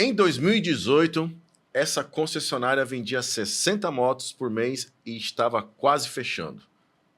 Em 2018, essa concessionária vendia 60 motos por mês e estava quase fechando.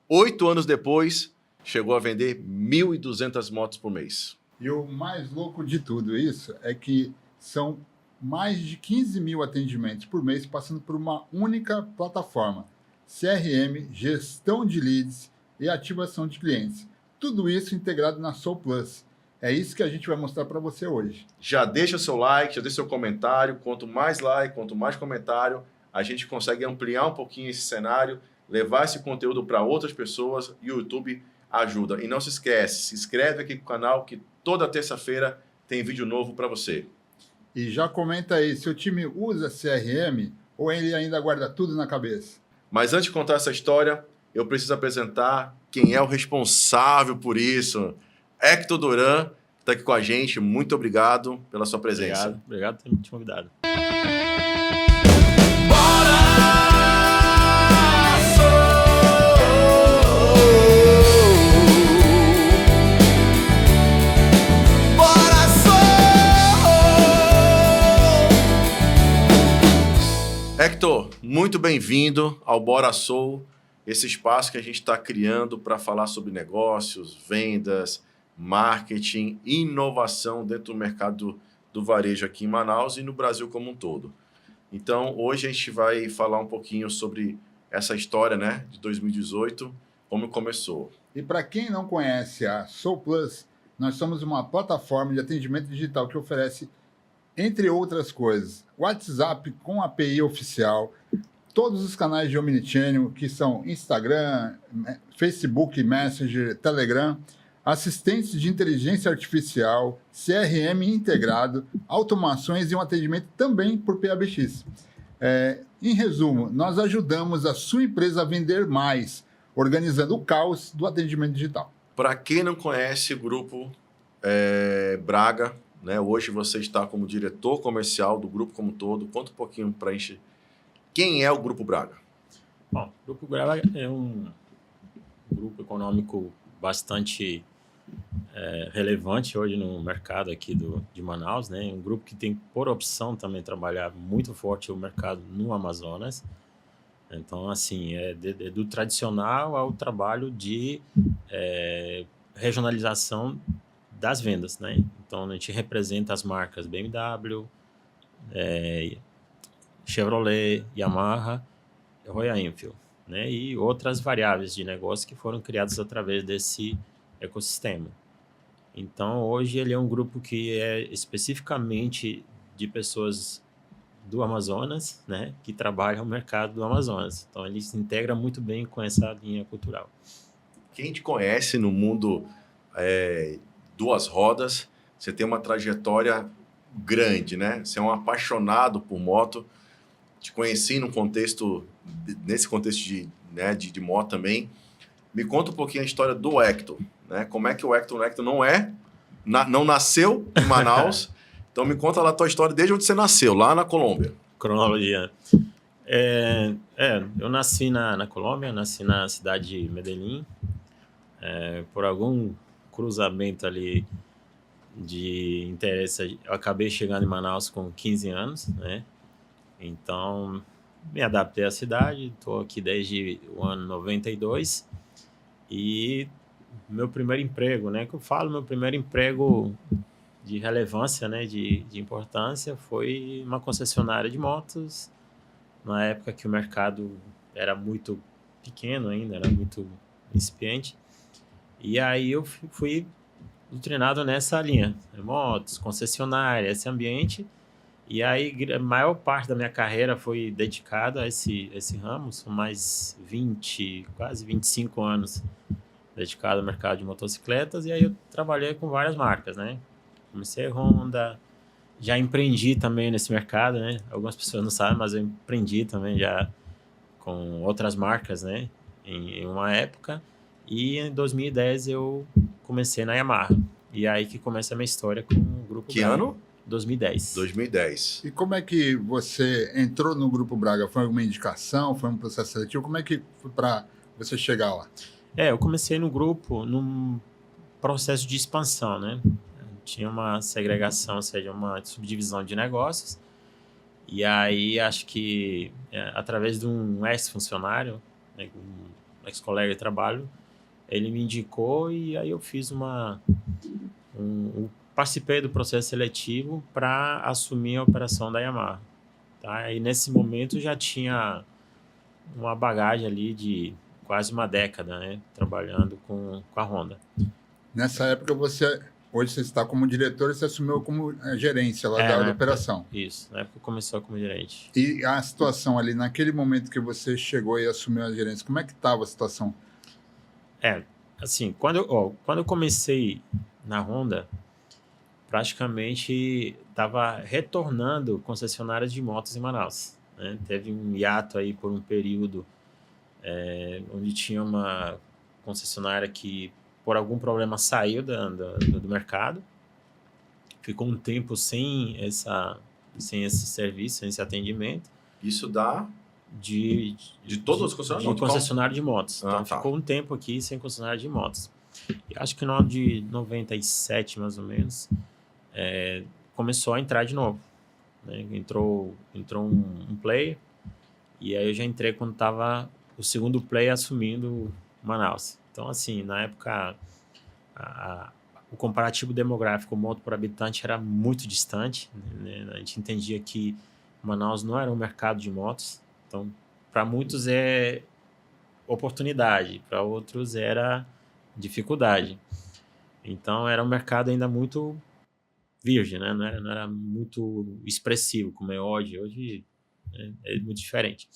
8 anos depois, chegou a vender 1.200 motos por mês. E o mais louco de tudo isso é que são mais de 15 mil atendimentos por mês passando por uma única plataforma. CRM, gestão de leads e ativação de clientes. Tudo isso integrado na Soul Plus. É isso que a gente vai mostrar para você hoje. Já deixa seu like, já deixa seu comentário. Quanto mais like, quanto mais comentário, a gente consegue ampliar um pouquinho esse cenário, levar esse conteúdo para outras pessoas e o YouTube ajuda. E não se esquece, se inscreve aqui no canal que toda terça-feira tem vídeo novo para você. E já comenta aí, seu time usa CRM ou ele ainda guarda tudo na cabeça? Mas antes de contar essa história, eu preciso apresentar quem é o responsável por isso. Hector Duran está aqui com a gente. Muito obrigado pela sua presença. Obrigado por ter me convidado. Hector, muito bem-vindo ao Bora Soul, esse espaço que a gente está criando para falar sobre negócios, vendas, marketing e inovação dentro do mercado do varejo aqui em Manaus e no Brasil como um todo. Então, hoje a gente vai falar um pouquinho sobre essa história, né, de 2018, como começou. E para quem não conhece a Soul Plus, nós somos uma plataforma de atendimento digital que oferece, entre outras coisas, WhatsApp com API oficial, todos os canais de omnichannel, que são Instagram, Facebook, Messenger, Telegram, assistentes de inteligência artificial, CRM integrado, automações e um atendimento também por PABX. Em resumo, nós ajudamos a sua empresa a vender mais, organizando o caos do atendimento digital. Para quem não conhece o Grupo Braga, né, hoje você está como diretor comercial do grupo como um todo. Conta um pouquinho para a gente quem é o Grupo Braga. Bom, o Grupo Braga é um grupo econômico bastante relevante hoje no mercado aqui de Manaus, né? Um grupo que tem por opção também trabalhar muito forte o mercado no Amazonas. Então, assim, do tradicional ao trabalho de regionalização das vendas, né? Então, a gente representa as marcas BMW, Chevrolet, Yamaha, Royal Enfield, né? E outras variáveis de negócio que foram criadas através desse ecossistema. Então, hoje ele é um grupo que é especificamente de pessoas do Amazonas, né? Que trabalham no mercado do Amazonas. Então, ele se integra muito bem com essa linha cultural. Quem te conhece no mundo duas rodas, você tem uma trajetória grande, né? Você é um apaixonado por moto. Te conheci nesse contexto de moto também. Me conta um pouquinho a história do Hector, né? Como é que o Hector não nasceu em Manaus. Então me conta lá a tua história desde onde você nasceu, lá na Colômbia. Cronologia. Eu nasci na Colômbia, nasci na cidade de Medellín. Por algum cruzamento ali de interesse, eu acabei chegando em Manaus com 15 anos, né? Então, me adaptei à cidade, estou aqui desde o ano 92 e meu primeiro emprego, né? Que eu falo, meu primeiro emprego de relevância, né? De importância foi uma concessionária de motos, na época que o mercado era muito pequeno ainda, era muito incipiente. E aí eu fui treinado nessa linha, motos, concessionária, esse ambiente. E aí a maior parte da minha carreira foi dedicada a esse ramo, são mais quase 25 anos dedicado ao mercado de motocicletas. E aí eu trabalhei com várias marcas, né? Comecei Honda, já empreendi também nesse mercado, né? Algumas pessoas não sabem, mas eu empreendi também já com outras marcas, né? Em uma época. E em 2010 eu comecei na Yamaha. E aí que começa a minha história com o Grupo Que Braga. ano? 2010. 2010. E como é que você entrou no Grupo Braga? Foi alguma indicação? Foi um processo seletivo? Como é que foi para você chegar lá? Eu comecei no grupo num processo de expansão, né? tinha uma segregação, ou seja, uma subdivisão de negócios. E aí, acho que através de um ex-funcionário, né, um ex-colega de trabalho, ele me indicou e aí eu fiz participei do processo seletivo para assumir a operação da Yamaha. Tá? E nesse momento já tinha uma bagagem ali de quase uma década, né, trabalhando com a Honda. Nessa época, hoje você está como diretor e você assumiu como gerência lá da operação. Isso, na época começou como gerente. E a situação ali, naquele momento que você chegou e assumiu a gerência, como é que estava a situação? Assim, quando eu comecei na Honda, praticamente estava retornando concessionárias de motos em Manaus. Né? Teve um hiato aí por um período onde tinha uma concessionária que, por algum problema, saiu do mercado. Ficou um tempo sem esse serviço, sem esse atendimento. Isso dá de todas as concessionárias? De concessionário de motos. Então, ficou um tempo aqui sem concessionário de motos. E acho que no ano de 97, mais ou menos, começou a entrar de novo. Né? Entrou um player, e aí eu já entrei quando estava o segundo player assumindo Manaus. Então, assim, na época, o comparativo demográfico moto por habitante era muito distante. Né? A gente entendia que Manaus não era um mercado de motos. Então, para muitos é oportunidade, para outros era dificuldade. Então, era um mercado ainda muito virgem, né? Não era muito expressivo como é hoje. Hoje é muito diferente.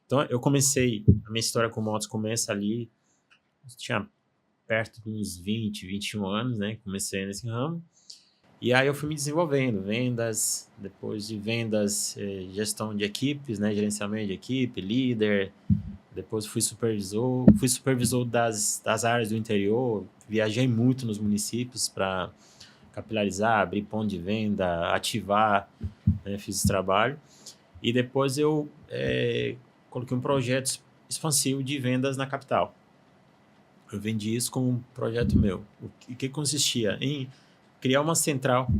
Então, a minha história com motos começa ali, tinha perto de uns 20, 21 anos, né? Comecei nesse ramo. E aí eu fui me desenvolvendo, vendas, depois de vendas, gestão de equipes, né? Gerenciamento de equipe, líder. Depois fui supervisor das áreas do interior. Viajei muito nos municípios para capilarizar, abrir ponto de venda, ativar, né? Fiz esse trabalho. E depois eu coloquei um projeto expansivo de vendas na capital. Eu vendi isso como um projeto meu. O que consistia? Em criar uma central.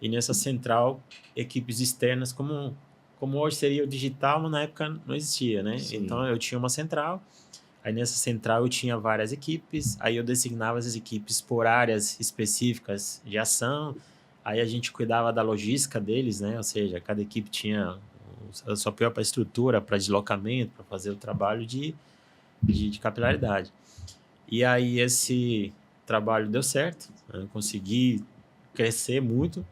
E nessa central, equipes externas, como hoje seria o digital, mas na época não existia, né? Sim. Então, eu tinha uma central. Aí, nessa central, eu tinha várias equipes. Aí, eu designava essas equipes por áreas específicas de ação. Aí, a gente cuidava da logística deles, né? Ou seja, cada equipe tinha a sua própria estrutura para deslocamento, para fazer o trabalho de capilaridade. E aí, esse trabalho deu certo. Eu consegui crescer muito.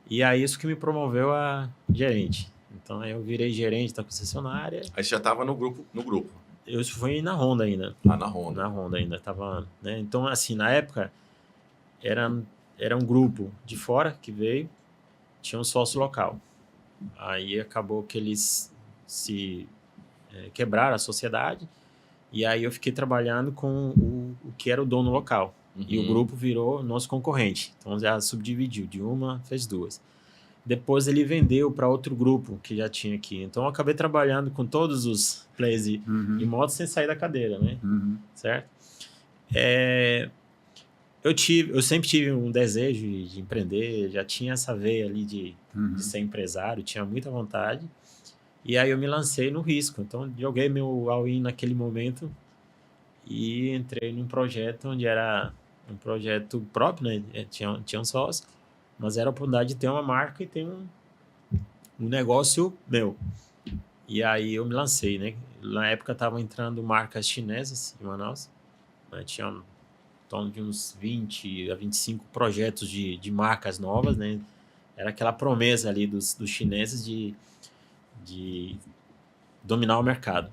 E aí, isso que me promoveu a gerente. Então, aí eu virei gerente da concessionária. Aí você já estava no grupo? Eu fui na Honda ainda. Na Honda. Na Honda ainda. Tava, né? Então, assim, na época, era um grupo de fora que veio, tinha um sócio local. Aí acabou que eles quebraram a sociedade. E aí eu fiquei trabalhando com o que era o dono local. Uhum. E o grupo virou nosso concorrente. Então já subdividiu. De uma, fez duas. Depois ele vendeu para outro grupo que já tinha aqui. Então eu acabei trabalhando com todos os players de motos sem sair da cadeira, né? Uhum. Certo? Eu sempre tive um desejo de empreender. Já tinha essa veia ali de ser empresário. Tinha muita vontade. E aí eu me lancei no risco. Então, joguei meu all-in naquele momento e entrei num projeto onde era um projeto próprio, né? Tinha um sócio, mas era a oportunidade de ter uma marca e ter um negócio meu. E aí eu me lancei, né? Na época estavam entrando marcas chinesas em Manaus. Tinha em torno de uns 20 a 25 projetos de marcas novas, né? Era aquela promessa ali dos chineses de dominar o mercado.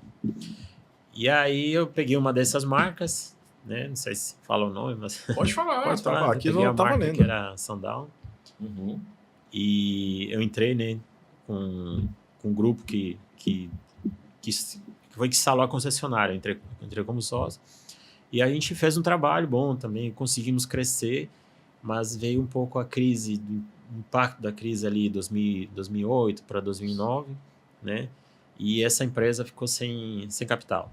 E aí eu peguei uma dessas marcas, né? Não sei se fala o nome, mas... Pode falar. Pode falar. Aqui não tá valendo. Que era Sundown. Uhum. E eu entrei, né, com um grupo que foi que instalou a concessionária. Entrei como sócio. E a gente fez um trabalho bom também. Conseguimos crescer, mas veio um pouco a crise, o impacto da crise ali 2008 para 2009, né? E essa empresa ficou sem capital.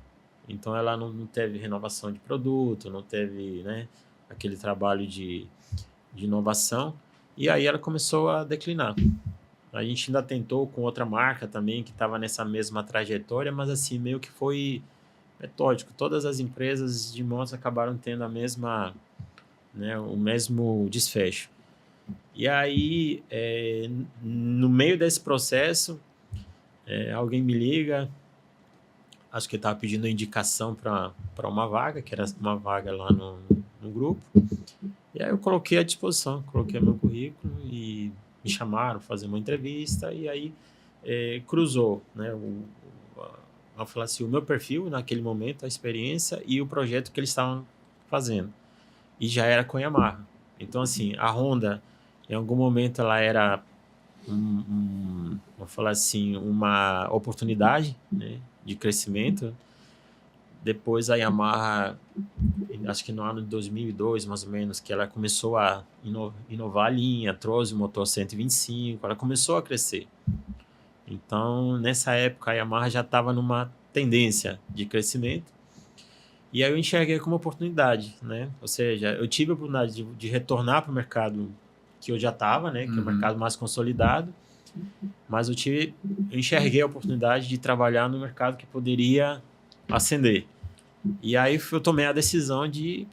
Então, ela não teve renovação de produto, não teve, né, aquele trabalho de de inovação, e aí ela começou a declinar. A gente ainda tentou com outra marca também, que estava nessa mesma trajetória, mas assim, meio que foi metódico. Todas as empresas de motos acabaram tendo a mesma, né, o mesmo desfecho. E aí, no meio desse processo, alguém me liga, acho que ele estava pedindo indicação para uma vaga, que era uma vaga lá no grupo. E aí eu coloquei à disposição, coloquei meu currículo e me chamaram para fazer uma entrevista, e aí cruzou, né, eu falei assim, o meu perfil naquele momento, a experiência e o projeto que eles estavam fazendo. E já era com a Yamaha. Então, assim, a Honda, em algum momento, ela era, vou falar assim, uma oportunidade, né, de crescimento. Depois a Yamaha, acho que no ano de 2002, mais ou menos, que ela começou a inovar a linha, trouxe o motor 125, ela começou a crescer. Então, nessa época, a Yamaha já estava numa tendência de crescimento. E aí eu enxerguei como oportunidade, né? Ou seja, eu tive a oportunidade de retornar para o mercado que eu já estava, né? Que é o mercado mais consolidado. Mas eu enxerguei a oportunidade de trabalhar no mercado que poderia ascender. E aí eu tomei a decisão de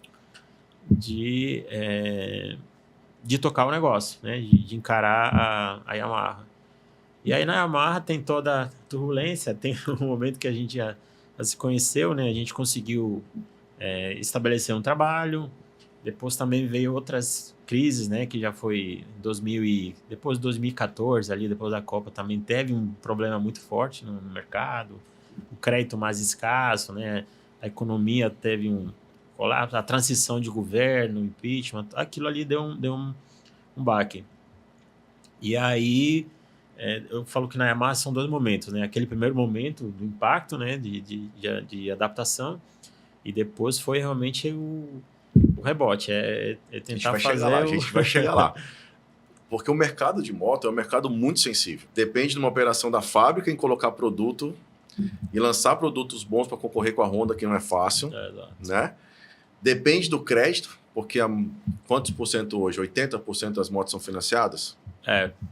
tocar o negócio, né? De encarar a Yamaha. E aí na Yamaha tem toda a turbulência, tem um momento que a gente já se conheceu, né? A gente conseguiu estabelecer um trabalho, depois também veio outras crises, né? Que já foi depois de 2014, ali depois da Copa, também teve um problema muito forte no mercado, o crédito mais escasso, né? A economia teve um colapso, a transição de governo, impeachment, aquilo ali deu um baque. E aí eu falo que na Yamaha são dois momentos, né? Aquele primeiro momento do impacto, né? De adaptação, e depois foi realmente o rebote, tentar fazer a gente vai chegar lá. Porque o mercado de moto é um mercado muito sensível. Depende de uma operação da fábrica em colocar produto e lançar produtos bons para concorrer com a Honda, que não é fácil, né? Depende do crédito, porque quantos por cento hoje? 80% das motos são financiadas?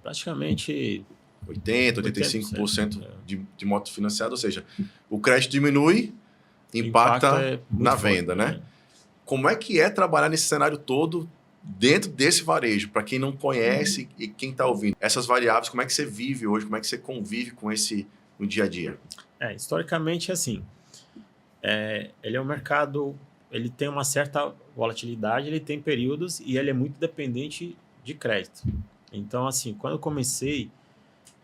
Praticamente 80%, 85% de motos financiadas, ou seja, o crédito diminui, impacta na venda, né? Como é que é trabalhar nesse cenário todo dentro desse varejo? Para quem não conhece e quem está ouvindo, essas variáveis, como é que você vive hoje? Como é que você convive com esse no dia a dia? Historicamente, assim, ele é um mercado, ele tem uma certa volatilidade, ele tem períodos e ele é muito dependente de crédito. Então, assim, quando eu comecei,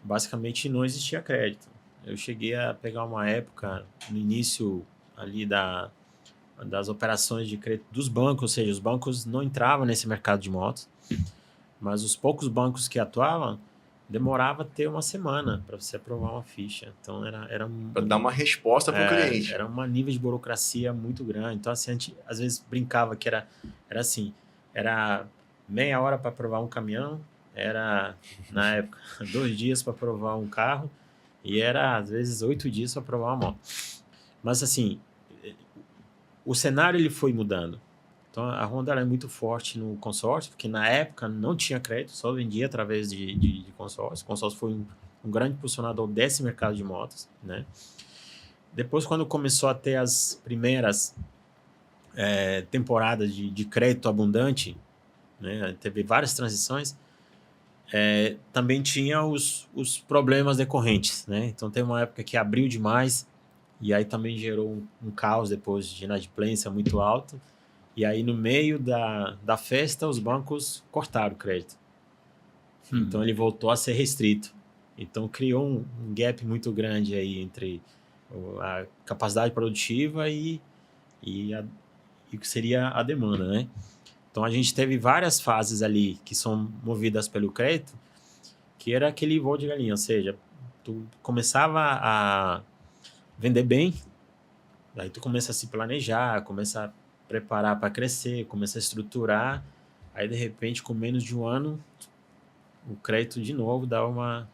basicamente não existia crédito. Eu cheguei a pegar uma época, no início ali das operações de crédito dos bancos, ou seja, os bancos não entravam nesse mercado de motos, mas os poucos bancos que atuavam, demorava ter uma semana para você aprovar uma ficha. Então, era para dar uma resposta para o cliente. Era um nível de burocracia muito grande. Então, assim, a gente às vezes brincava que era assim, era meia hora para aprovar um caminhão, era, na época, 2 dias para aprovar um carro, e era, às vezes, 8 dias para aprovar uma moto. Mas, assim, o cenário ele foi mudando. Então, a Honda é muito forte no consórcio, porque na época não tinha crédito, só vendia através de consórcio. O consórcio foi um grande impulsionador desse mercado de motos, né? Depois, quando começou a ter as primeiras temporadas de crédito abundante, né? Teve várias transições, também tinha os problemas decorrentes, né? Então, teve uma época que abriu demais, e aí também gerou um caos depois de inadimplência muito alto. E aí, no meio da festa, os bancos cortaram o crédito. Então, ele voltou a ser restrito. Então, criou um gap muito grande aí entre a capacidade produtiva e o que seria a demanda, né? Então, a gente teve várias fases ali que são movidas pelo crédito, que era aquele voo de galinha, ou seja, tu começava a vender bem, aí tu começa a se planejar, começa a preparar para crescer, começa a estruturar, aí de repente com menos de um ano o crédito de novo dá uma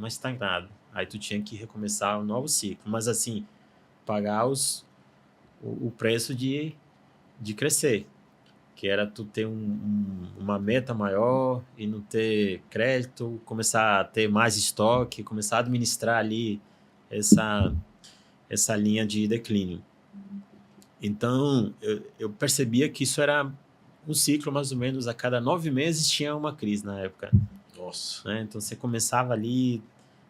estagnada, aí tu tinha que recomeçar um novo ciclo, mas assim, pagar o preço de crescer, que era tu ter uma meta maior e não ter crédito, começar a ter mais estoque, começar a administrar ali essa linha de declínio. Então, eu percebia que isso era um ciclo, mais ou menos, a cada 9 meses tinha uma crise na época. Nossa. Né? Então, você começava ali,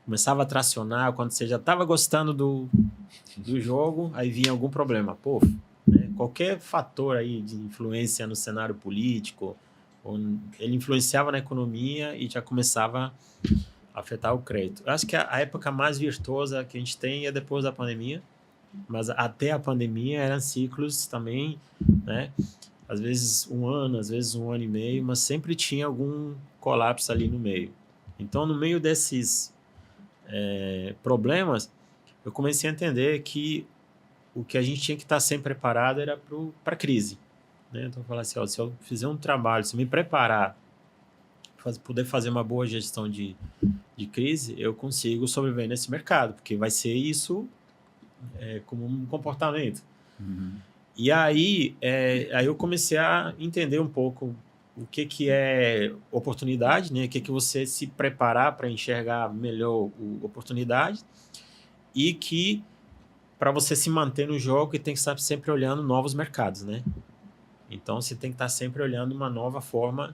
começava a tracionar, quando você já estava gostando do jogo, aí vinha algum problema. Pô, né? Qualquer fator aí de influência no cenário político, ele influenciava na economia e já começava a afetar o crédito. Eu acho que a época mais virtuosa que a gente tem é depois da pandemia, mas até a pandemia eram ciclos também, né? Às vezes 1 ano, às vezes 1 ano e meio, mas sempre tinha algum colapso ali no meio. Então, no meio desses problemas, eu comecei a entender que o que a gente tinha que estar sempre preparado era para a crise. Né? Então, eu falei assim, ó, se eu fizer um trabalho, se eu me preparar, poder fazer uma boa gestão de crise, eu consigo sobreviver nesse mercado, porque vai ser isso como um comportamento. Uhum. E aí eu comecei a entender um pouco o que é oportunidade, né? O que você se preparar para enxergar melhor a oportunidade e que para você se manter no jogo e tem que estar sempre olhando novos mercados, né? Então, você tem que estar sempre olhando uma nova forma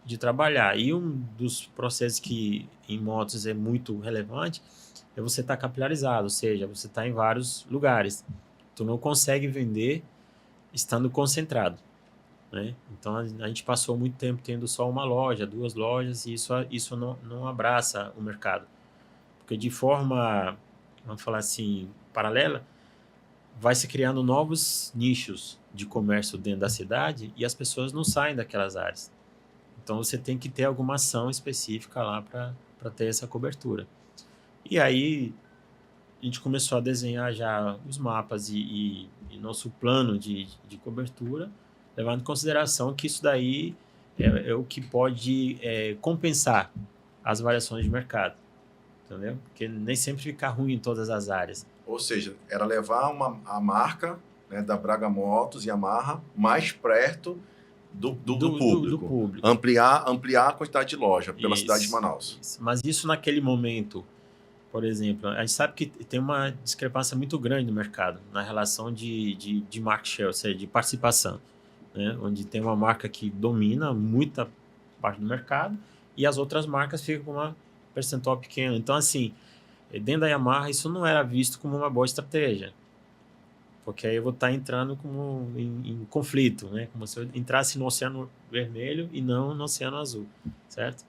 de trabalhar. E um dos processos que em motos é muito relevante é você estar capilarizado, ou seja, você está em vários lugares. Tu não consegue vender estando concentrado, né? Então, a gente passou muito tempo tendo só uma loja, 2 lojas, e isso não abraça o mercado. Porque de forma, vamos falar assim, paralela, vai se criando novos nichos de comércio dentro da cidade e as pessoas não saem daquelas áreas. Então, você tem que ter alguma ação específica lá para ter essa cobertura. E aí, a gente começou a desenhar já os mapas e nosso plano de cobertura, levando em consideração que isso daí é o que pode compensar as variações de mercado, entendeu? Porque nem sempre fica ruim em todas as áreas. Ou seja, era levar a marca, né, da Braga Motos e Yamaha mais perto do público. Ampliar a quantidade de loja pela cidade de Manaus. Isso. Mas isso naquele momento, por exemplo, a gente sabe que tem uma discrepância muito grande no mercado na relação de market share, ou seja, de participação, né? Onde tem uma marca que domina muita parte do mercado e as outras marcas ficam com uma percentual pequena. Então, assim, dentro da Yamaha, isso não era visto como uma boa estratégia, porque aí eu vou estar entrando em conflito, né? Como se eu entrasse no Oceano Vermelho e não no Oceano Azul, certo?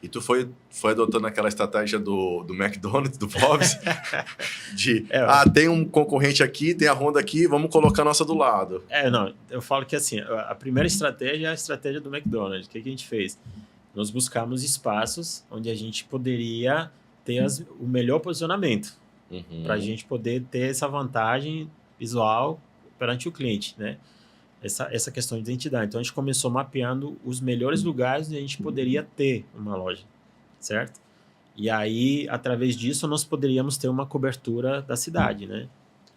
E tu foi adotando aquela estratégia do McDonald's, do Bob's, de, tem um concorrente aqui, tem a Honda aqui, vamos colocar a nossa do lado. Não, eu falo que assim, a primeira estratégia é a estratégia do McDonald's. O que a gente fez? Nós buscamos espaços onde a gente poderia ter o melhor posicionamento, para a gente poder ter essa vantagem visual perante o cliente, né? Essa questão de identidade. Então, a gente começou mapeando os melhores lugares onde a gente poderia ter uma loja, certo? E aí, através disso, nós poderíamos ter uma cobertura da cidade, né?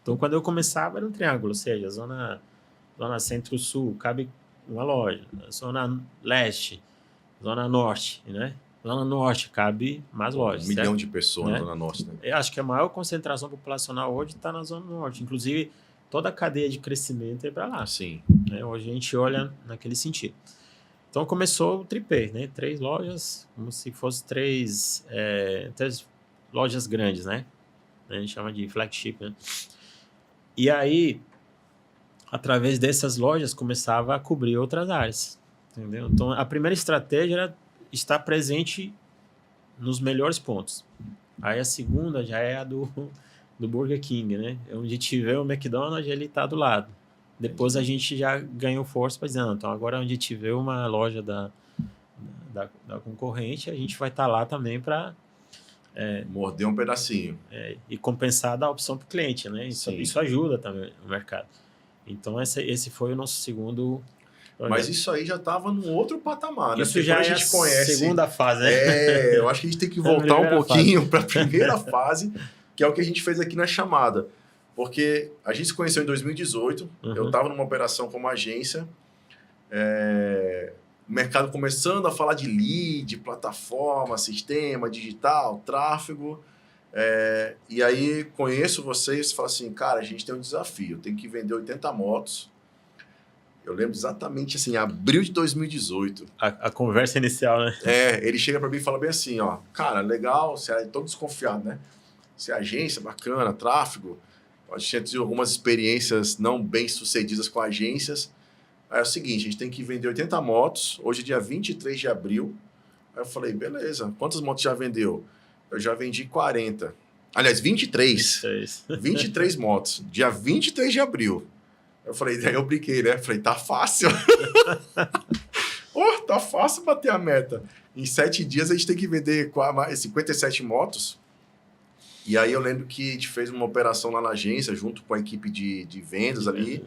Então, quando eu começava, era um triângulo, ou seja, zona centro-sul, cabe uma loja. Zona leste, zona norte, né? Zona norte, cabe mais lojas. 1 milhão de pessoas, né? Na Zona Norte, né? Eu acho que a maior concentração populacional hoje está na Zona Norte. Inclusive, toda a cadeia de crescimento é para lá. Sim. Né? Hoje a gente olha naquele sentido. Então, começou o tripé, né? 3 lojas, como se fosse 3 lojas grandes, né? A gente chama de flagship, né? E aí, através dessas lojas, começava a cobrir outras áreas, entendeu? Então, a primeira estratégia era estar presente nos melhores pontos. Aí, a segunda já é a do Burger King, né? Onde tiver o McDonald's, ele está do lado. Depois a gente já ganhou força para dizer, não, então agora onde tiver uma loja da concorrente, a gente vai estar lá também para morder um pedacinho. E compensar da opção para o cliente, né? Isso ajuda também o mercado. Então, esse foi o nosso segundo projeto. Mas isso aí já estava num outro patamar, né? Isso já é a segunda fase, né? Eu acho que a gente tem que voltar um pouquinho para a primeira fase, que é o que a gente fez aqui na chamada. Porque a gente se conheceu em 2018, eu estava numa operação como agência, O mercado começando a falar de lead, plataforma, sistema, digital, tráfego. E aí conheço vocês e falo assim, cara, a gente tem um desafio, tem que vender 80 motos. Eu lembro exatamente assim, abril de 2018. A conversa inicial, né? Ele chega para mim e fala bem assim, ó, cara, legal, você é todo desconfiado, né? Você é agência, bacana, tráfego. A gente tinha tido algumas experiências não bem sucedidas com agências. Aí é o seguinte, a gente tem que vender 80 motos, hoje é dia 23 de abril. Aí eu falei, beleza, quantas motos já vendeu? Eu já vendi 40. Aliás, 23. 23 motos, dia 23 de abril. Eu falei, daí eu brinquei, né? Falei, tá fácil. Tá fácil bater a meta. Em 7 dias a gente tem que vender 57 motos. E aí eu lembro que a gente fez uma operação lá na agência, junto com a equipe de vendas ali.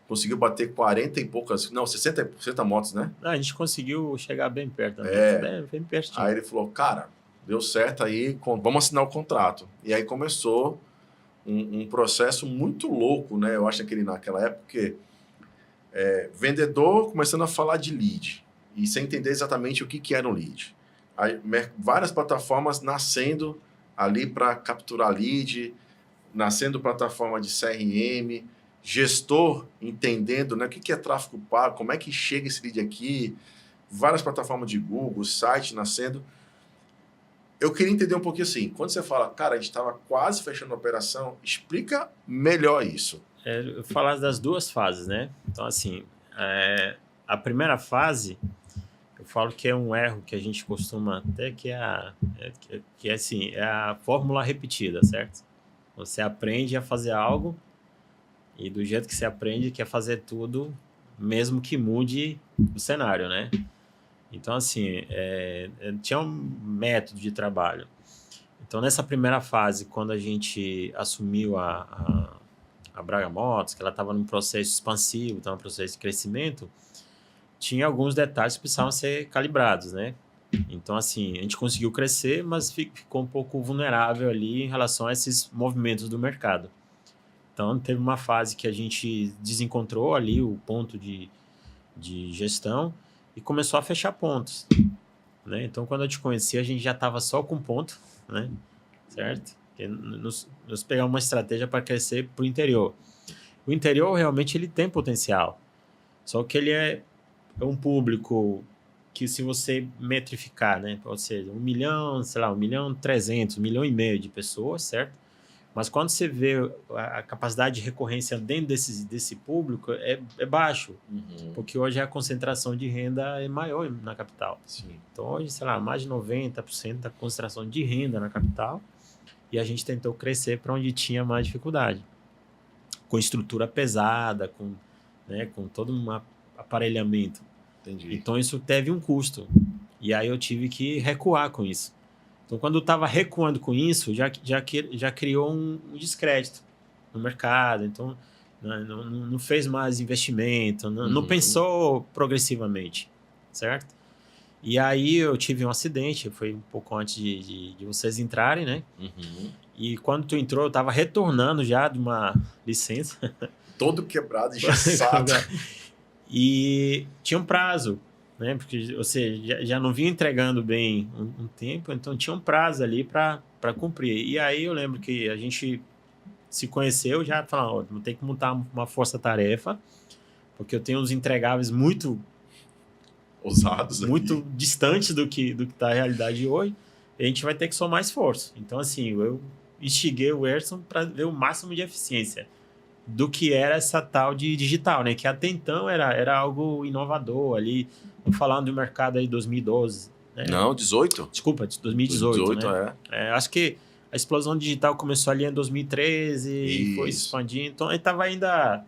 Conseguiu bater 40 e poucas, não, 60 motos, né? A gente conseguiu chegar bem perto. Bem pertinho. Aí ele falou, cara, deu certo aí, vamos assinar o contrato. E aí começou um processo muito louco, né? Eu acho que naquela época, porque vendedor começando a falar de lead e sem entender exatamente o que era um lead. Aí, várias plataformas nascendo ali para capturar lead, nascendo plataforma de CRM, gestor entendendo, né, o que é tráfego pago, como é que chega esse lead aqui, várias plataformas de Google, site nascendo. Eu queria entender um pouquinho assim, quando você fala, cara, a gente estava quase fechando a operação, explica melhor isso. Eu falar das duas fases, né? Então, assim, a primeira fase, eu falo que é um erro que a gente costuma até que é assim, é a fórmula repetida, certo? Você aprende a fazer algo e do jeito que você aprende, quer fazer tudo, mesmo que mude o cenário, né? Então, assim, tinha um método de trabalho. Então, nessa primeira fase, quando a gente assumiu a Braga Motos, que ela estava num processo expansivo, estava num processo de crescimento, tinha alguns detalhes que precisavam ser calibrados, né? Então, assim, a gente conseguiu crescer, mas ficou um pouco vulnerável ali em relação a esses movimentos do mercado. Então, teve uma fase que a gente desencontrou ali o ponto de gestão e começou a fechar pontos, né? Então, quando eu te conheci, a gente já estava só com ponto, né? Certo? Nos pegar uma estratégia para crescer para o interior. O interior, realmente, ele tem potencial. Só que ele é um público que, se você metrificar, né? Pode ser 1 milhão, sei lá, 1.300.000, 1,5 milhão de pessoas, certo? Mas quando você vê a capacidade de recorrência dentro desse público, é baixo. Uhum. Porque hoje a concentração de renda é maior na capital. Sim. Então, hoje, sei lá, mais de 90% da concentração de renda na capital. E a gente tentou crescer para onde tinha mais dificuldade. Com estrutura pesada, com todo um aparelhamento. Entendi. Então, isso teve um custo. E aí eu tive que recuar com isso. Então, quando eu estava recuando com isso, já criou um descrédito no mercado. Então, não fez mais investimento, não pensou progressivamente, certo? E aí eu tive um acidente, foi um pouco antes de vocês entrarem, né? Uhum. E quando tu entrou, eu estava retornando já de uma licença. Todo quebrado, engessado. E tinha um prazo, né? Porque você já não vinha entregando bem um tempo, então tinha um prazo ali para cumprir. E aí eu lembro que a gente se conheceu, já falando, vou ter que montar uma força-tarefa, porque eu tenho uns entregáveis muito ousados, muito distantes do que está a realidade hoje, e a gente vai ter que somar esforço. Então, assim, eu instiguei o Erson para ver o máximo de eficiência do que era essa tal de digital, né? Que até então era algo inovador ali. Vamos falar do mercado aí 2012. Né? Não, 18? Desculpa, 2018. 2018, né? Acho que a explosão digital começou ali em 2013 e foi Isso. expandindo. Então, a gente estava ainda...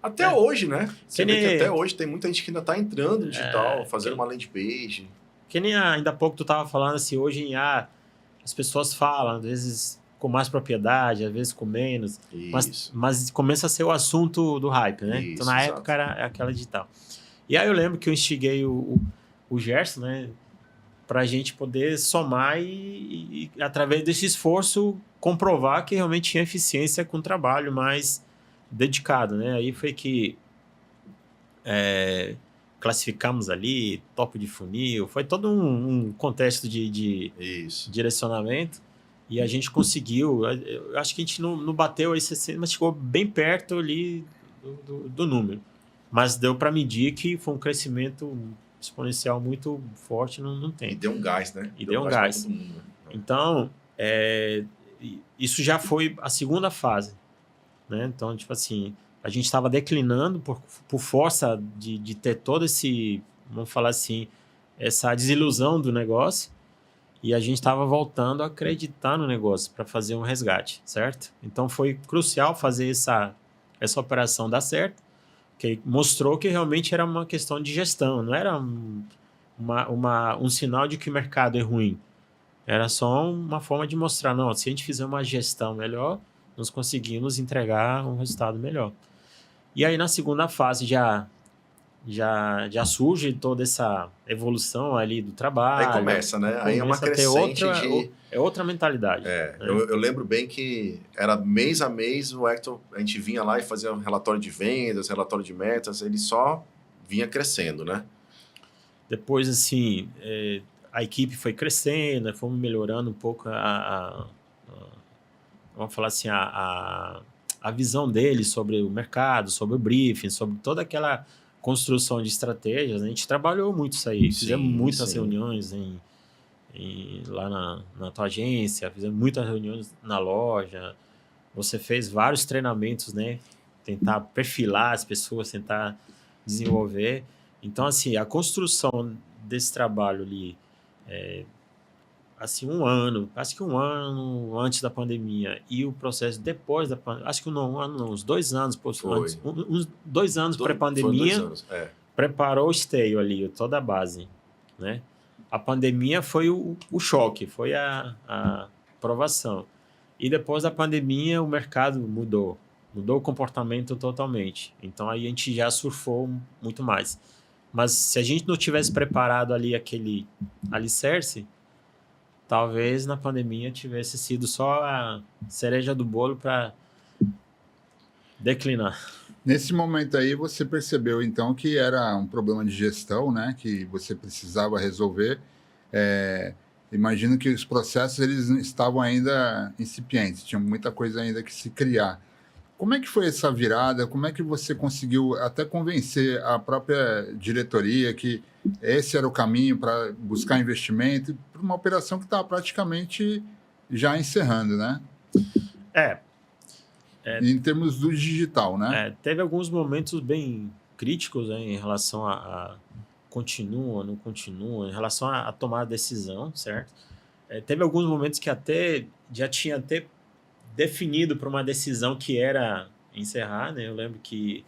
Até hoje, né? Você vê que até hoje tem muita gente que ainda está entrando no digital, fazendo uma landing page. Que nem ainda há pouco tu estava falando assim, hoje as pessoas falam, às vezes com mais propriedade, às vezes com menos, mas começa a ser o assunto do hype, né? Isso, então, na época era aquela digital. E aí eu lembro que eu instiguei o Gerson, né? Para a gente poder somar e, através desse esforço, comprovar que realmente tinha eficiência com o trabalho mais dedicado, né? Aí foi que classificamos ali, topo de funil, foi todo um contexto de Isso. direcionamento, e a gente conseguiu, eu acho que a gente não bateu esse, mas chegou bem perto ali do número. Mas deu para medir que foi um crescimento exponencial muito forte no E tempo. deu um gás, né? E deu um pra gás. todo mundo, né? Então, isso já foi a segunda fase, né? Então, tipo assim, a gente estava declinando por força de ter todo esse, vamos falar assim, essa desilusão do negócio, e a gente estava voltando a acreditar no negócio para fazer um resgate, certo? Então, foi crucial fazer essa operação dar certo, que mostrou que realmente era uma questão de gestão, não era um sinal de que o mercado é ruim. Era só uma forma de mostrar, não, se a gente fizer uma gestão melhor, nós conseguimos entregar um resultado melhor. E aí, na segunda fase, já surge toda essa evolução ali do trabalho. Aí começa, né? Aí é uma Começa a ter crescente outra mentalidade. É, né? eu lembro bem que era mês a mês o Hector, a gente vinha lá e fazia um relatório de vendas, relatório de metas, ele só vinha crescendo, né? Depois, assim, a equipe foi crescendo, fomos melhorando um pouco vamos falar assim, a visão deles sobre o mercado, sobre o briefing, sobre toda aquela construção de estratégias. A gente trabalhou muito isso aí, fizemos muitas reuniões lá na tua agência, fizemos muitas reuniões na loja, você fez vários treinamentos, né? Tentar perfilar as pessoas, tentar desenvolver. Então, assim, a construção desse trabalho ali, assim, acho que um ano antes da pandemia e o processo depois da pandemia, acho que uns 2 anos, uns 2 anos pré-pandemia, preparou o esteio ali, toda a base, né? A pandemia foi o choque, foi a provação. E depois da pandemia, o mercado mudou o comportamento totalmente. Então, aí a gente já surfou muito mais. Mas se a gente não tivesse preparado ali aquele alicerce, talvez na pandemia tivesse sido só a cereja do bolo para declinar. Nesse momento aí, você percebeu, então, que era um problema de gestão, né? Que você precisava resolver. Imagino que os processos eles estavam ainda incipientes, tinha muita coisa ainda que se criar. Como é que foi essa virada? Como é que você conseguiu até convencer a própria diretoria que esse era o caminho para buscar investimento para uma operação que estava praticamente já encerrando, né? Em termos do digital, né? Teve alguns momentos bem críticos, né, em relação a continua, não continua, em relação a tomar a decisão, certo? Teve alguns momentos que já tinha até definido para uma decisão que era encerrar, né? Eu lembro que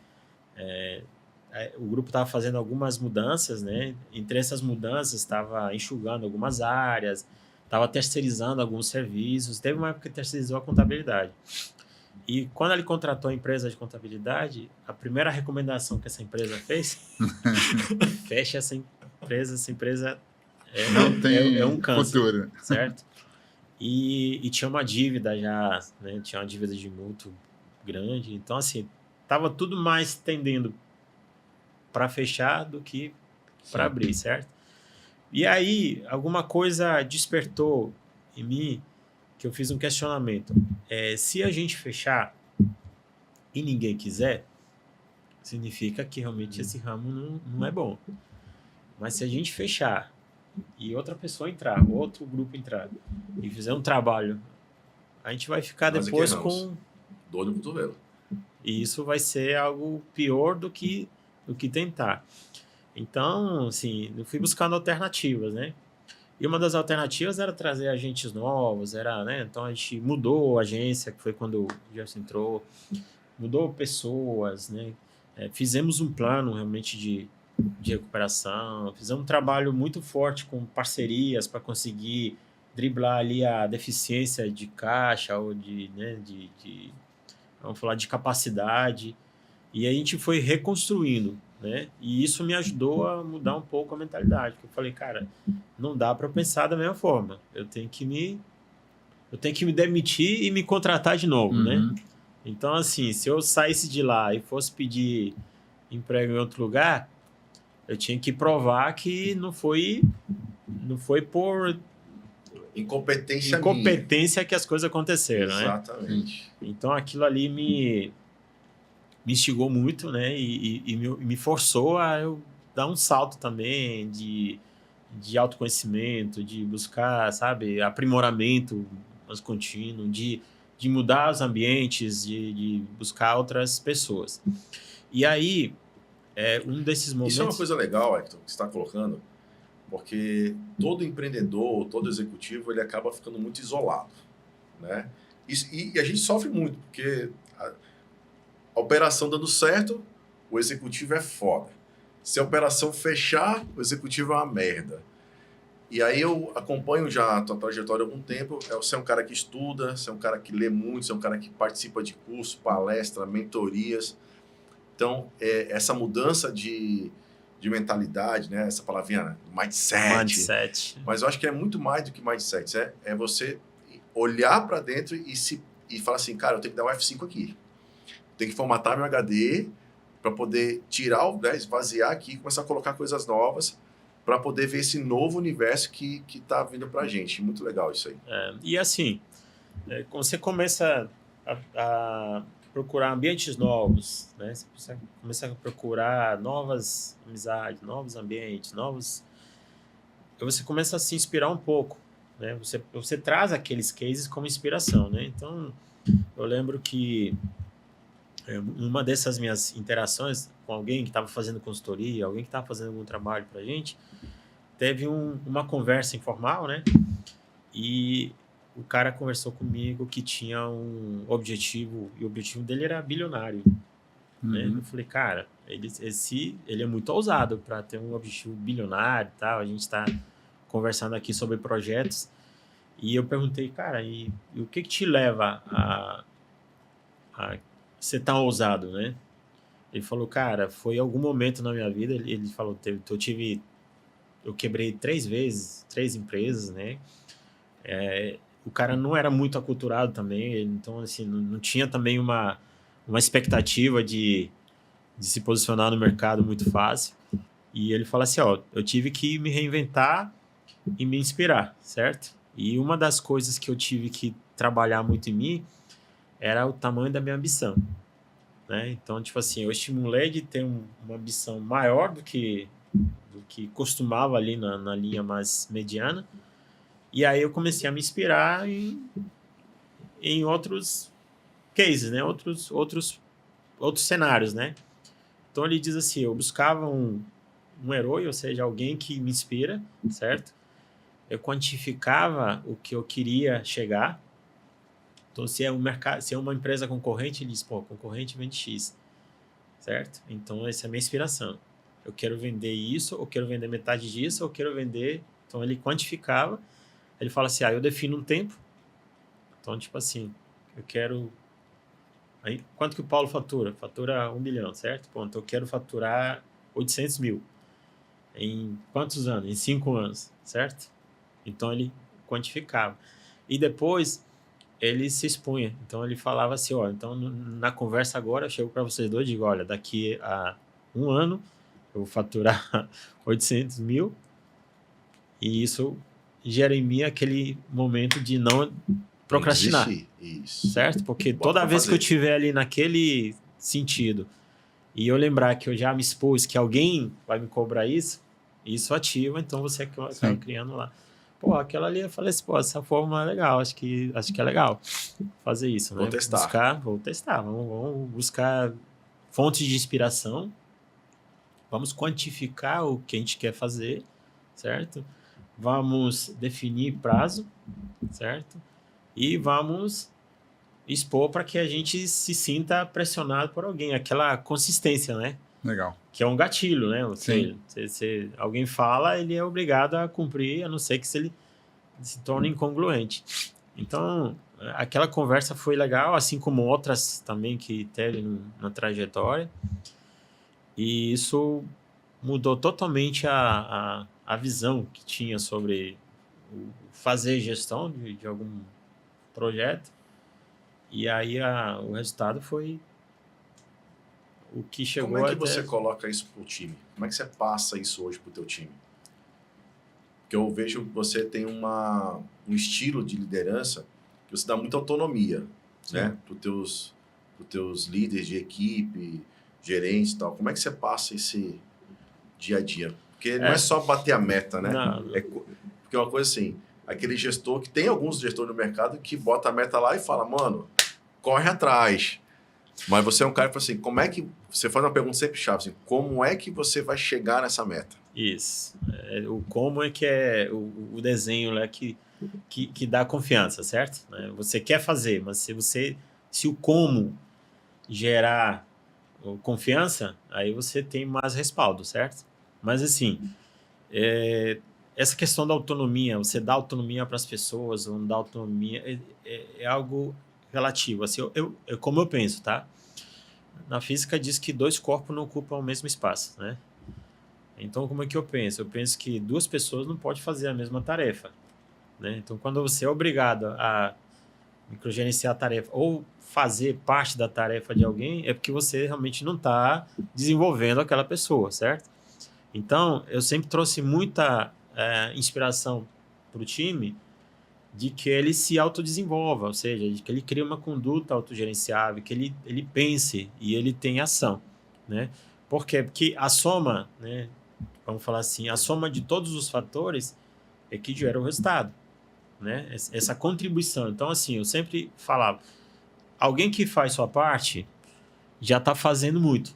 o grupo estava fazendo algumas mudanças, né? Entre essas mudanças, estava enxugando algumas áreas, estava terceirizando alguns serviços. Teve uma época que terceirizou a contabilidade. E quando ele contratou a empresa de contabilidade, a primeira recomendação que essa empresa fez, fecha essa empresa não tem um câncer, futuro, certo? E tinha uma dívida já, né? Tinha uma dívida de multa grande. Então, assim, estava tudo mais tendendo para fechar do que para abrir, certo? E aí, alguma coisa despertou em mim que eu fiz um questionamento. Se a gente fechar e ninguém quiser, significa que realmente esse ramo não é bom. Mas se a gente fechar e outra pessoa entrar, outro grupo entrar e fizer um trabalho, a gente vai ficar depois com dor no cotovelo. E isso vai ser algo pior do que tentar. Então, assim, eu fui buscando alternativas, né? E uma das alternativas era trazer agentes novos, né? Então a gente mudou a agência, que foi quando o Gerson entrou, mudou pessoas, né? Fizemos um plano realmente de recuperação, fizemos um trabalho muito forte com parcerias para conseguir driblar ali a deficiência de caixa ou vamos falar de capacidade, e a gente foi reconstruindo, né? E isso me ajudou a mudar um pouco a mentalidade, porque eu falei, cara, não dá para pensar da mesma forma, eu tenho que me demitir e me contratar de novo, né? Então, assim, se eu saísse de lá e fosse pedir emprego em outro lugar, eu tinha que provar que não foi por Incompetência incompetência que as coisas aconteceram, né? Exatamente. Então aquilo ali me instigou muito, né? E me forçou a eu dar um salto também de autoconhecimento, de buscar, sabe, aprimoramento mais contínuo, de mudar os ambientes, de buscar outras pessoas. E aí, um desses momentos... Isso é uma coisa legal, Hector, que você está colocando, porque todo empreendedor, todo executivo, ele acaba ficando muito isolado, né? E a gente sofre muito, porque a operação dando certo, o executivo é foda. Se a operação fechar, o executivo é uma merda. E aí eu acompanho já a tua trajetória há algum tempo. Você é um cara que estuda, você é um cara que lê muito, você é um cara que participa de cursos, palestras, mentorias. Então, essa mudança de mentalidade, né? Essa palavrinha, mindset. Mas eu acho que é muito mais do que mindset. É você olhar para dentro e falar assim, cara, eu tenho que dar um F5 aqui. Tenho que formatar meu HD para poder tirar, né, esvaziar aqui e começar a colocar coisas novas para poder ver esse novo universo que está vindo para a gente. Muito legal isso aí. E assim, quando você começa a procurar ambientes novos, né? Você começa a procurar novas amizades, novos ambientes, você começa a se inspirar um pouco, né? Você traz aqueles cases como inspiração, né? Então, eu lembro que uma dessas minhas interações com alguém que estava fazendo consultoria, alguém que estava fazendo algum trabalho para a gente, teve uma conversa informal, né? E o cara conversou comigo que tinha um objetivo, e o objetivo dele era bilionário. Né? Eu falei, cara, ele é muito ousado para ter um objetivo bilionário e tal. A gente está conversando aqui sobre projetos. E eu perguntei, cara, e o que te leva a ser tão ousado, né? Ele falou, cara, foi algum momento na minha vida, ele falou, eu quebrei 3 vezes, 3 empresas, né? O cara não era muito aculturado também, então, assim, não tinha também uma expectativa de se posicionar no mercado muito fácil. E ele fala assim, ó, eu tive que me reinventar e me inspirar, certo? E uma das coisas que eu tive que trabalhar muito em mim era o tamanho da minha ambição, né? Então, tipo assim, eu estimulei de ter uma ambição maior do que costumava ali na linha mais mediana. E aí eu comecei a me inspirar em outros cases, né? Outros cenários, né? Então ele diz assim, eu buscava um herói, ou seja, alguém que me inspira, certo? Eu quantificava o que eu queria chegar. Então, se é uma empresa concorrente, ele diz, pô, concorrente vende X, certo? Então, essa é a minha inspiração. Eu quero vender isso, ou quero vender metade disso, ou quero vender... Então, ele quantificava. Ele fala assim, eu defino um tempo. Então, tipo assim, eu quero... Aí, quanto que o Paulo fatura? Fatura 1 milhão, certo? Bom, então eu quero faturar 800 mil. Em quantos anos? Em 5 anos, certo? Então, ele quantificava. E depois, ele se expunha. Então, ele falava assim, ó, então, na conversa agora, eu chego para vocês dois e digo, olha, daqui a 1 ano, eu vou faturar 800 mil. E isso gera em mim aquele momento de não procrastinar. Isso. Certo? Porque toda vez que eu estiver ali naquele sentido e eu lembrar que eu já me expus, que alguém vai me cobrar isso ativa, então você acaba criando lá. Pô, aquela ali eu falei assim, pô, essa fórmula é legal, acho que é legal fazer isso, né? Vou testar, vamos buscar fontes de inspiração, vamos quantificar o que a gente quer fazer, certo? Vamos definir prazo, certo? E vamos expor para que a gente se sinta pressionado por alguém, aquela consistência, né? Legal. Que é um gatilho, né? Se alguém fala, ele é obrigado a cumprir, a não ser que ele se torne incongruente. Então, aquela conversa foi legal, assim como outras também que teve na trajetória. E isso mudou totalmente a visão que tinha sobre fazer gestão de algum projeto. E aí o resultado foi o que chegou Como é que até... você coloca isso pro time? Como é que você passa isso hoje pro teu time? Porque eu vejo que você tem um estilo de liderança que você dá muita autonomia, né? Para os teus líderes de equipe, gerentes e tal. Como é que você passa esse dia a dia? Porque não é só bater a meta, né? Porque é uma coisa assim, aquele gestor que tem alguns gestores no mercado que bota a meta lá e fala, mano, corre atrás. Mas você é um cara que fala assim, como é que... Você faz uma pergunta sempre chave, assim, como é que você vai chegar nessa meta? Isso. O como é que é o desenho lá que dá confiança, certo? Você quer fazer, mas se o como gerar confiança, aí você tem mais respaldo, certo? Mas assim, essa questão da autonomia, você dá autonomia para as pessoas ou não dá autonomia, é algo relativo. Assim, como eu penso, tá? Na física diz que 2 corpos não ocupam o mesmo espaço, né? Então, como é que eu penso? Eu penso que 2 pessoas não podem fazer a mesma tarefa, né? Então, quando você é obrigado a microgerenciar a tarefa ou fazer parte da tarefa de alguém, é porque você realmente não está desenvolvendo aquela pessoa, certo? Então, eu sempre trouxe muita inspiração para o time de que ele se autodesenvolva, ou seja, de que ele crie uma conduta autogerenciável, que ele pense e ele tenha ação, né? Por quê? Porque a soma, né? Vamos falar assim, a soma de todos os fatores é que gera o resultado, né? Essa contribuição. Então, assim, eu sempre falava, alguém que faz sua parte já está fazendo muito.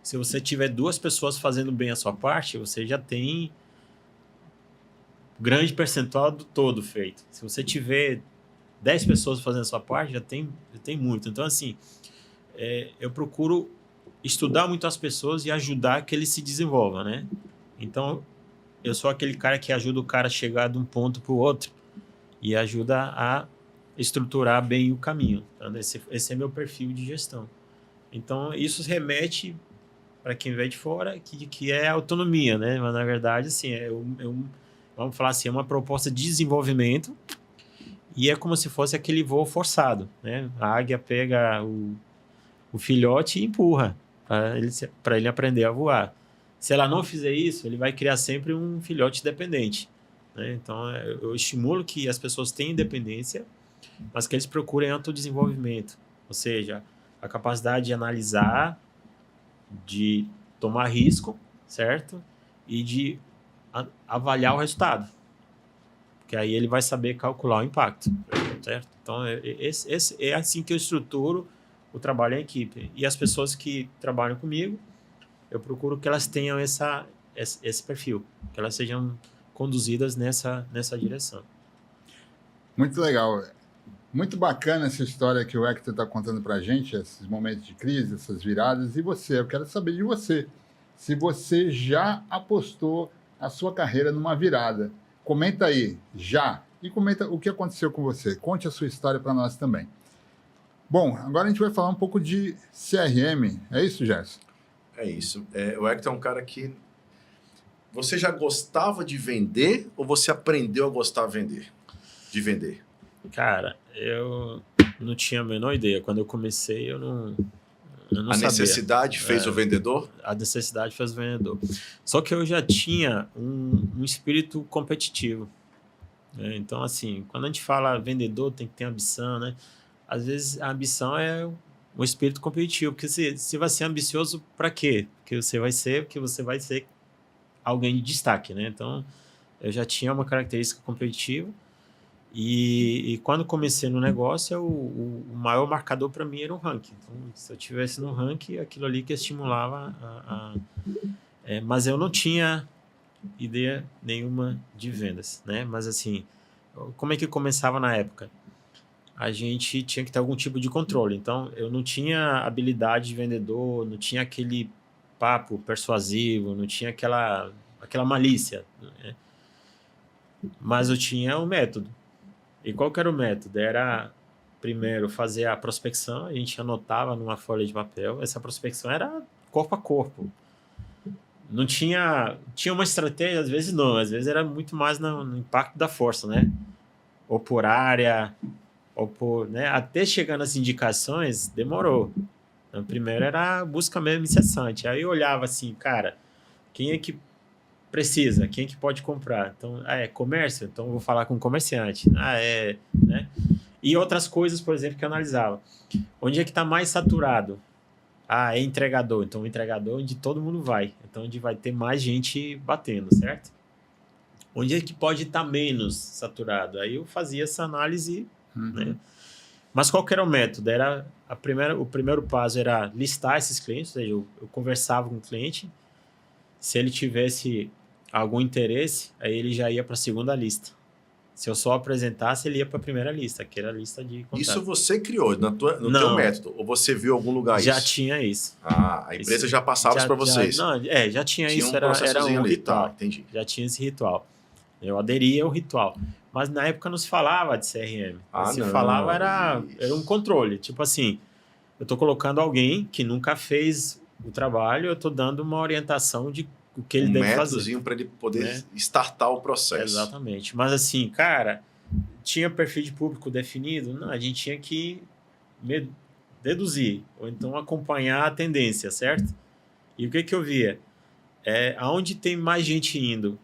Se você tiver 2 pessoas fazendo bem a sua parte, você já tem grande percentual do todo feito. Se você tiver 10 pessoas fazendo a sua parte, já tem muito. Então, assim, eu procuro estudar muito as pessoas e ajudar que ele se desenvolva, né? Então, eu sou aquele cara que ajuda o cara a chegar de um ponto para o outro e ajuda a estruturar bem o caminho. Então, esse é meu perfil de gestão. Então, isso remete para quem vem de fora, que é autonomia, né? Mas, na verdade, assim, vamos falar assim, é uma proposta de desenvolvimento e é como se fosse aquele voo forçado, né? A águia pega o filhote e empurra para ele aprender a voar. Se ela não fizer isso, ele vai criar sempre um filhote dependente, né? Então, eu estimulo que as pessoas tenham independência, mas que eles procurem autodesenvolvimento, ou seja, a capacidade de analisar, de tomar risco, certo? E de avaliar o resultado, porque aí ele vai saber calcular o impacto, certo? Então, é assim que eu estruturo o trabalho em equipe. E as pessoas que trabalham comigo, eu procuro que elas tenham esse perfil, que elas sejam conduzidas nessa direção. Muito legal. Muito bacana essa história que o Hector está contando para a gente, esses momentos de crise, essas viradas. E você? Eu quero saber de você. Se você já apostou a sua carreira numa virada. Comenta aí, já. E comenta o que aconteceu com você. Conte a sua história para nós também. Bom, agora a gente vai falar um pouco de CRM. É isso, Gerson? É isso. O Hector é um cara que... Você já gostava de vender ou você aprendeu a gostar de vender? Cara, eu não tinha a menor ideia. Quando eu comecei, eu não a sabia. Necessidade fez o vendedor? A necessidade fez o vendedor. Só que eu já tinha um espírito competitivo, né? Então, assim, quando a gente fala vendedor, tem que ter ambição, né? Às vezes, a ambição é um espírito competitivo, porque você vai ser ambicioso para quê? Porque você vai ser alguém de destaque, né? Então, eu já tinha uma característica competitiva e quando comecei no negócio, o maior marcador para mim era o ranking. Então, se eu tivesse no ranking, aquilo ali que estimulava mas eu não tinha ideia nenhuma de vendas, né? Mas assim, como é que começava na época? A gente tinha que ter algum tipo de controle. Então, eu não tinha habilidade de vendedor, não tinha aquele papo persuasivo, não tinha aquela malícia, né? Mas eu tinha um método. E qual que era o método? Era, primeiro, fazer a prospecção. A gente anotava numa folha de papel. Essa prospecção era corpo a corpo. Não tinha uma estratégia, às vezes não. Às vezes era muito mais no impacto da força, né? Ou por área, ou por... né? Até chegar nas indicações, demorou. Então, primeiro era a busca mesmo incessante. Aí eu olhava assim, cara, quem é que precisa? Quem é que pode comprar? Então, é comércio? Então eu vou falar com o comerciante. Né? E outras coisas, por exemplo, que eu analisava. Onde é que está mais saturado? É entregador. Então, o entregador é onde todo mundo vai. Então, onde vai ter mais gente batendo, certo? Onde é que pode estar menos saturado? Aí eu fazia essa análise, né? Mas qual que era o método? O primeiro passo era listar esses clientes, ou seja, eu conversava com o cliente, se ele tivesse algum interesse, aí ele já ia para a segunda lista. Se eu só apresentasse, ele ia para a primeira lista, que era a lista de contatos. Isso você criou no teu método? Ou você viu em algum lugar já isso? Já tinha isso. A empresa já passava isso para vocês? Já tinha isso, era um ritual. Entendi. Já tinha esse ritual. Eu aderia ao ritual. Mas na época não se falava de CRM. Se falava era um controle. Tipo assim, eu estou colocando alguém que nunca fez o trabalho, eu estou dando uma orientação de o que ele deve fazer. Um métodozinho para ele poder startar o processo. Exatamente. Mas assim, cara, tinha perfil de público definido? Não, a gente tinha que deduzir, ou então acompanhar a tendência, certo? E o que eu via? Aonde tem mais gente indo,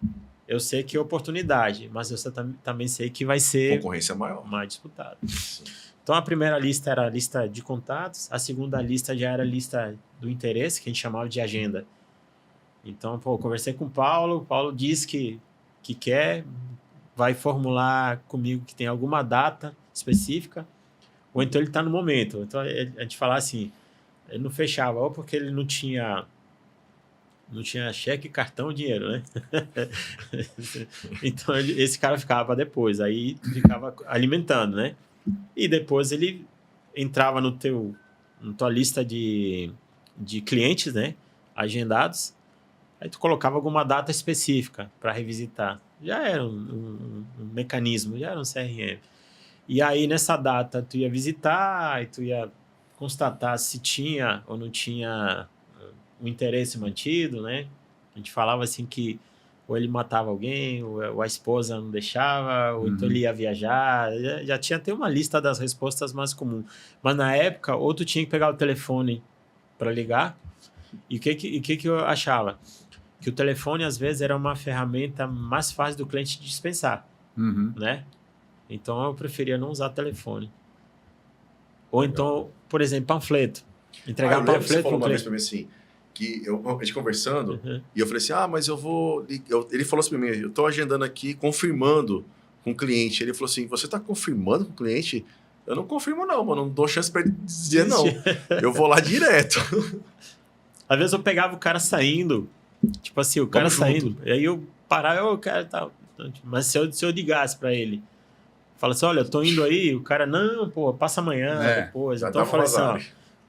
eu sei que é oportunidade, mas eu também sei que vai ser concorrência maior, mais disputado. Então, a primeira lista era a lista de contatos, a segunda lista já era a lista do interesse, que a gente chamava de agenda. Então, eu conversei com o Paulo disse que quer, vai formular comigo que tem alguma data específica, ou então ele está no momento. Então, a gente falava assim, ele não fechava, ou porque ele não tinha cheque, cartão, dinheiro, né? Então, esse cara ficava para depois, aí ficava alimentando, né? E depois ele entrava na tua lista de clientes, né? Agendados, aí tu colocava alguma data específica para revisitar. Já era um mecanismo, já era um CRM. E aí, nessa data, tu ia visitar, e tu ia constatar se tinha ou não tinha o interesse mantido, né? A gente falava assim que ou ele matava alguém, ou a esposa não deixava, ou então ele ia viajar. Já tinha até uma lista das respostas mais comuns. Mas na época, ou tu tinha que pegar o telefone para ligar. E o que eu achava? Que o telefone, às vezes, era uma ferramenta mais fácil do cliente dispensar, né? Então, eu preferia não usar telefone. Ou legal. Então, por exemplo, panfleto. Entregar um panfleto. Você falou uma vez para mim assim, que a gente conversando, e eu falei assim, mas eu vou... Ele falou assim para mim, eu estou agendando aqui, confirmando com o cliente. Ele falou assim, você está confirmando com o cliente? Eu não confirmo não, mano, não dou chance para ele dizer não. Eu vou lá direto. Às vezes eu pegava o cara saindo, tipo assim, o cara saindo, e aí eu parava, o cara tá... Mas se eu ligasse para ele, fala assim, olha, eu tô indo aí, o cara, não, pô, passa amanhã, depois. Então eu falei assim, ó,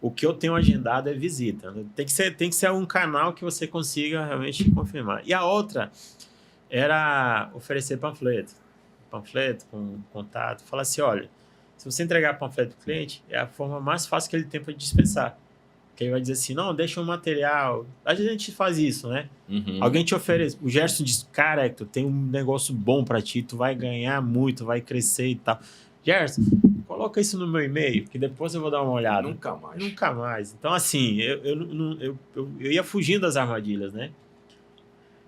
o que eu tenho agendado é visita. Né? Tem que ser um canal que você consiga realmente confirmar. E a outra era oferecer panfleto com contato. Falar assim, olha, se você entregar panfleto pro cliente, é a forma mais fácil que ele tem para dispensar. Que ele vai dizer assim, não, deixa um material. A gente faz isso, né? Alguém te oferece. O Gerson diz, cara, tu tem um negócio bom para ti, tu vai ganhar muito, vai crescer e tal. Gerson, coloca isso no meu e-mail, que depois eu vou dar uma olhada. Nunca mais. Então, assim, eu ia fugindo das armadilhas, né?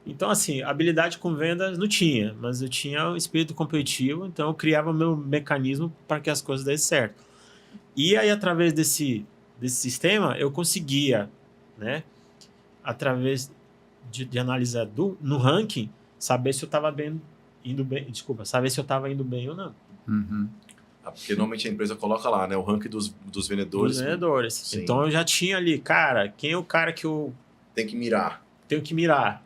Então, assim, habilidade com vendas não tinha, mas eu tinha um espírito competitivo, então eu criava meu mecanismo para que as coisas dessem certo. E aí, através desse sistema, eu conseguia, né, através de analisar no ranking, saber se eu estava saber se eu estava indo bem ou não. Porque normalmente a empresa coloca lá, né, o ranking dos vendedores. Dos vendedores. Sim. Então eu já tinha ali, cara, quem é o cara que eu... Tem que mirar. Tenho que mirar.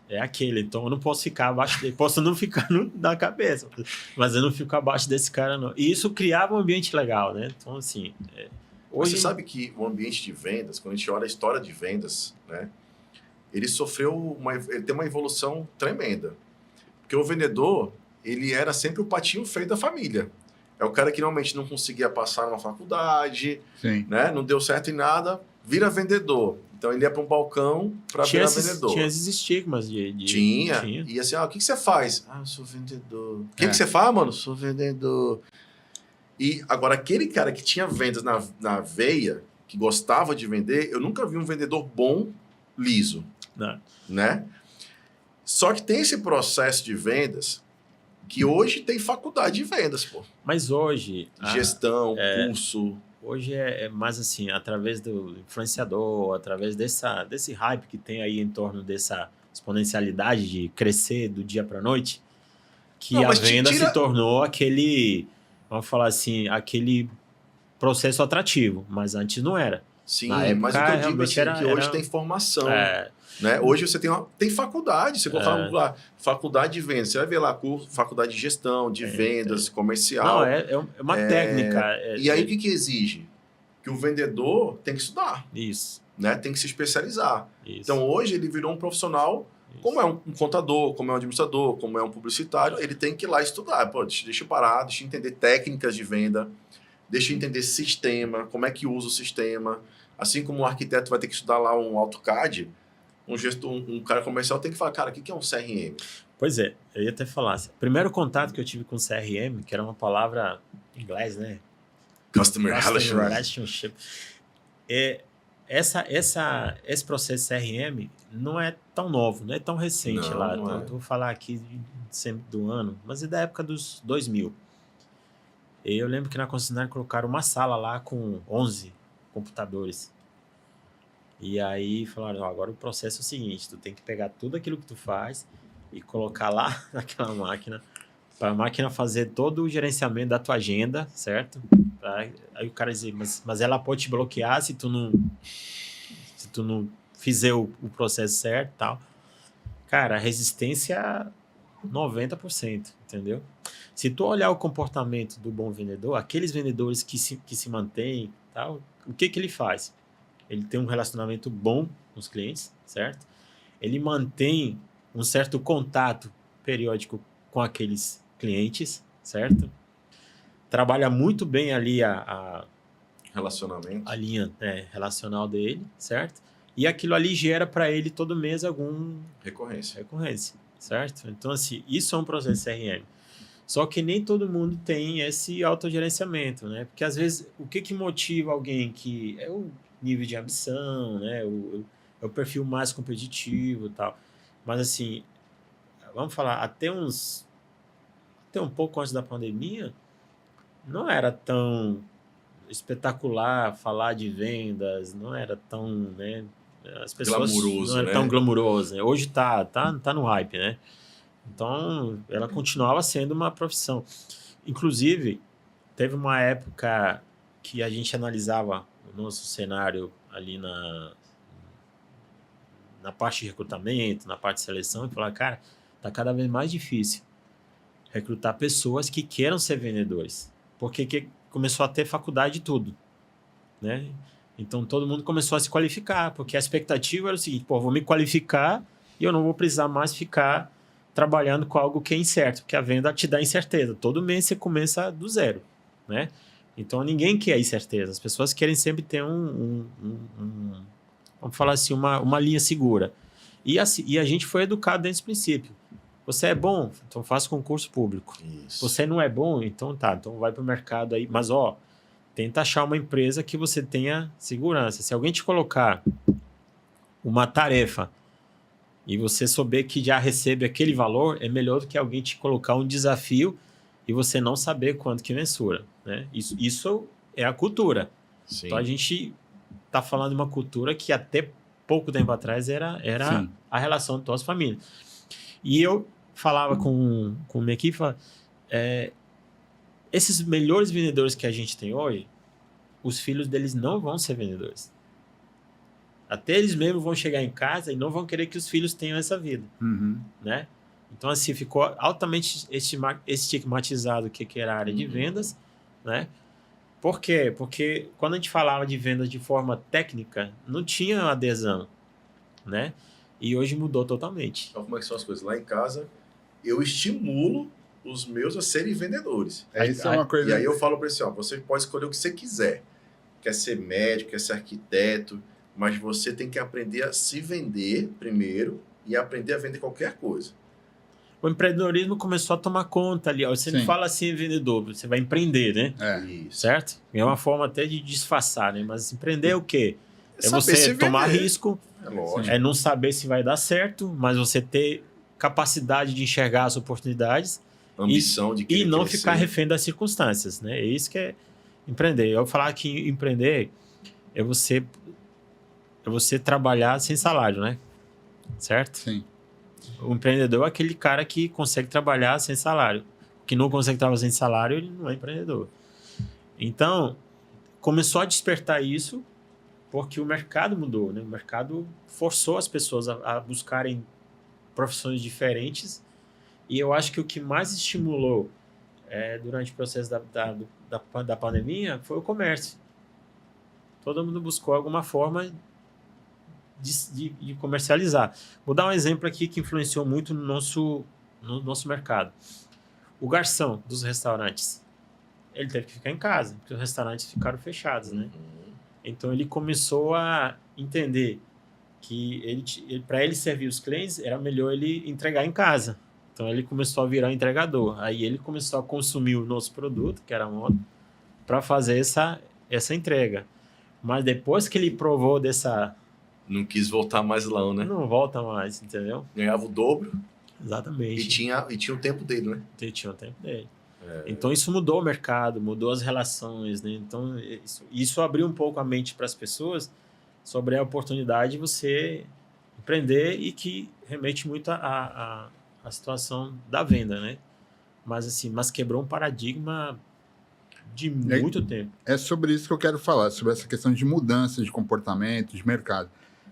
É aquele, então eu não posso ficar abaixo dele. Posso não ficar na cabeça, mas eu não fico abaixo desse cara, não. E isso criava um ambiente legal, né? Então, assim... Hoje... Você sabe que o ambiente de vendas, quando a gente olha a história de vendas, né, ele tem uma evolução tremenda. Porque o vendedor, ele era sempre o patinho feio da família. É o cara que normalmente não conseguia passar numa faculdade, né, não deu certo em nada, vira vendedor. Então ele ia para um balcão para virar vendedor. Tinha esses estigmas Tinha. E assim, o que você faz? Eu sou vendedor. O que você faz, mano? Sou vendedor. E agora, aquele cara que tinha vendas na veia, que gostava de vender, eu nunca vi um vendedor bom, liso, Não. né? Só que tem esse processo de vendas que hoje tem faculdade de vendas, pô. Mas hoje... Gestão, curso. Hoje é mais assim, através do influenciador, através desse hype que tem aí em torno dessa exponencialidade de crescer do dia para a noite, que Não, a mas venda tira- se tornou aquele, vamos falar assim, aquele processo atrativo, mas antes não era. Sim, Na época, mas o que eu digo realmente assim, que hoje era- tem formação. É, Né? Hoje você tem faculdade, você colocar lá, faculdade de vendas, você vai ver lá curso, faculdade de gestão, de vendas, comercial. não, é uma técnica. E aí o que exige? Que o vendedor tem que estudar, Isso, né? Tem que se especializar. isso. Então hoje ele virou um profissional, isso. como é um contador, como é um administrador, como é um publicitário, ele tem que ir lá estudar. Pô, deixa eu parar, deixa eu entender técnicas de venda, deixa eu entender sistema, como é que usa o sistema. Assim como um arquiteto vai ter que estudar lá um AutoCAD, um cara comercial tem que falar, cara, o que é um CRM? Pois é, eu ia até falar. Assim, primeiro contato que eu tive com CRM, que era uma palavra em inglês, né? Customer Customer Relationship. Relationship. Esse processo CRM não é tão novo, não é tão recente Não, lá. não Então, é. vou falar aqui sempre do ano, mas é da época dos 2000. Eu lembro que na concessionária colocaram uma sala lá com 11 computadores. E aí falaram, ó, agora o processo é o seguinte, tu tem que pegar tudo aquilo que tu faz e colocar lá naquela máquina, para a máquina fazer todo o gerenciamento da tua agenda, certo? Aí o cara dizia, mas ela pode te bloquear se tu não fizer o processo certo e tal. Cara, a resistência 90%, entendeu? Se tu olhar o comportamento do bom vendedor, aqueles vendedores que se mantêm, tal, o que ele faz? Ele tem um relacionamento bom com os clientes, certo? Ele mantém um certo contato periódico com aqueles clientes, certo? Trabalha muito bem ali a Relacionamento. linha relacional dele, certo? E aquilo ali gera para ele todo mês algum Recorrência. recorrência, certo? Então, assim, isso é um processo CRM. Só que nem todo mundo tem esse autogerenciamento, né? Porque, às vezes, o que motiva alguém que é o nível de ambição, né? É o perfil mais competitivo e tal. Mas, assim, vamos falar, até um pouco antes da pandemia, não era tão espetacular falar de vendas, não era tão, né? As pessoas Glamuroso, não era né? tão glamuroso, né? Hoje tá no hype, né? Então, ela continuava sendo uma profissão. Inclusive, teve uma época que a gente analisava o nosso cenário ali na parte de recrutamento, na parte de seleção, e falava, cara, tá cada vez mais difícil recrutar pessoas que queiram ser vendedores. Porque começou a ter faculdade de tudo, né? Então, todo mundo começou a se qualificar, porque a expectativa era o seguinte, pô, vou me qualificar e eu não vou precisar mais ficar trabalhando com algo que é incerto, porque a venda te dá incerteza. Todo mês você começa do zero, né? Então, ninguém quer incerteza. As pessoas querem sempre ter vamos falar assim, uma linha segura. E a gente foi educado desse princípio. Você é bom? Então faça concurso público. Isso. Você não é bom? Então tá, então vai para o mercado aí. Mas, tenta achar uma empresa que você tenha segurança. Se alguém te colocar uma tarefa e você souber que já recebe aquele valor, é melhor do que alguém te colocar um desafio e você não saber quanto que mensura, né? Isso é a cultura. Sim. Então a gente está falando de uma cultura que até pouco tempo atrás era Sim. a relação de todas as famílias. E eu falava com minha equipe, esses melhores vendedores que a gente tem hoje, os filhos deles não vão ser vendedores. Até eles mesmos vão chegar em casa e não vão querer que os filhos tenham essa vida, Uhum. né? Então, assim, ficou altamente estigmatizado o que era a área de vendas, né? Por quê? Porque quando a gente falava de vendas de forma técnica, não tinha adesão, né? E hoje mudou totalmente. Então, como é que são as coisas? Lá em casa, eu estimulo os meus a serem vendedores. Isso é uma coisa... E aí eu falo para ele assim, você pode escolher o que você quiser. Quer ser médico, quer ser arquiteto, mas você tem que aprender a se vender primeiro e aprender a vender qualquer coisa. o empreendedorismo começou a tomar conta ali. Ó. Você não Sim. fala assim, vendedor, você vai empreender, né? Isso. Certo? É uma forma até de disfarçar, né? Mas empreender é o quê? É Saber você se tomar vender. risco, É lógico. é não saber se vai dar certo, mas você ter capacidade de enxergar as oportunidades Ambição de e querer não crescer. ficar refém das circunstâncias, né? É isso que é empreender. Eu falar que empreender é você trabalhar sem salário, né? Certo? Sim. O empreendedor é aquele cara que consegue trabalhar sem salário. Que não consegue trabalhar sem salário, ele não é empreendedor. Então, começou a despertar isso porque o mercado mudou, né? O mercado forçou as pessoas a buscarem profissões diferentes e eu acho que o que mais estimulou durante o processo da pandemia foi o comércio. Todo mundo buscou alguma forma de comercializar. Vou dar um exemplo aqui que influenciou muito no nosso mercado. O garçom dos restaurantes, ele teve que ficar em casa, porque os restaurantes ficaram fechados, né? Então ele começou a entender que para ele servir os clientes era melhor ele entregar em casa. Então ele começou a virar entregador. Aí ele começou a consumir o nosso produto, que era a moto, para fazer essa entrega. Mas depois que ele provou dessa... Não quis voltar mais lá, né? Não volta mais, entendeu? Ganhava o dobro Exatamente. e tinha o tempo dele, né? Tinha o tempo dele. Então isso mudou o mercado, mudou as relações, né? Então isso abriu um pouco a mente para as pessoas sobre a oportunidade de você empreender e que remete muito à situação da venda, né? Mas quebrou um paradigma de muito tempo. É sobre isso que eu quero falar, sobre essa questão de mudança de comportamento, de mercado.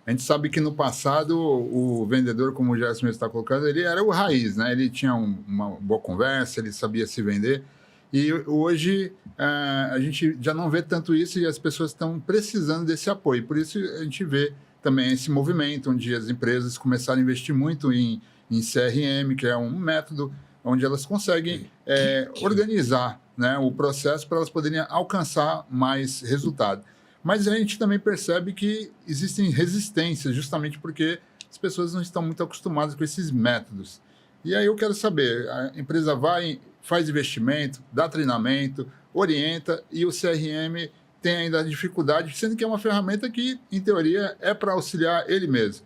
A gente sabe que no passado o vendedor, como o Gerson está colocando, ele era o raiz, né? Ele tinha uma boa conversa, ele sabia se vender. E hoje a gente já não vê tanto isso e as pessoas estão precisando desse apoio. Por isso a gente vê também esse movimento onde as empresas começaram a investir muito em CRM, que é um método onde elas conseguem organizar, né, o processo para elas poderem alcançar mais resultado. Mas a gente também percebe que existem resistências, justamente porque as pessoas não estão muito acostumadas com esses métodos. E aí eu quero saber, a empresa vai, faz investimento, dá treinamento, orienta, e o CRM tem ainda a dificuldade, sendo que é uma ferramenta que, em teoria, é para auxiliar ele mesmo.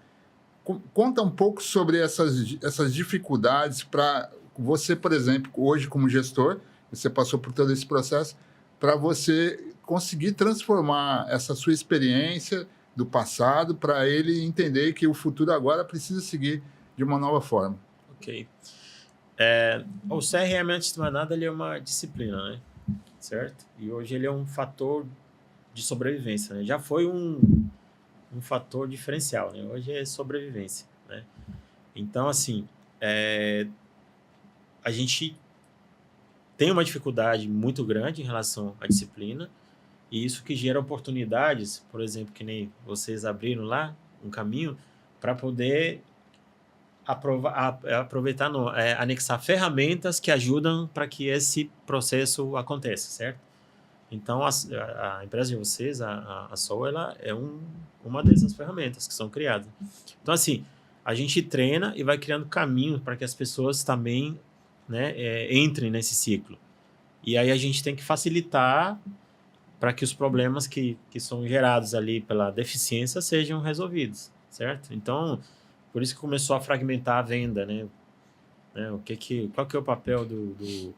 Conta um pouco sobre essas dificuldades para você, por exemplo, hoje como gestor, você passou por todo esse processo, para você conseguir transformar essa sua experiência do passado para ele entender que o futuro agora precisa seguir de uma nova forma. Ok. O CRM, antes de mais nada, ele é uma disciplina, né? Certo? E hoje ele é um fator de sobrevivência, né? Já foi um fator diferencial, né? Hoje é sobrevivência, né? Então, assim, a gente tem uma dificuldade muito grande em relação à disciplina, e isso que gera oportunidades, por exemplo, que nem vocês abriram lá um caminho para poder aproveitar, anexar ferramentas que ajudam para que esse processo aconteça, certo? Então, a empresa de vocês, a Soul, ela é uma dessas ferramentas que são criadas. Então, assim, a gente treina e vai criando caminhos para que as pessoas também, né, entrem nesse ciclo. E aí a gente tem que facilitar para que os problemas que são gerados ali pela deficiência sejam resolvidos, certo? Então, por isso que começou a fragmentar a venda, né? Qual que é o papel do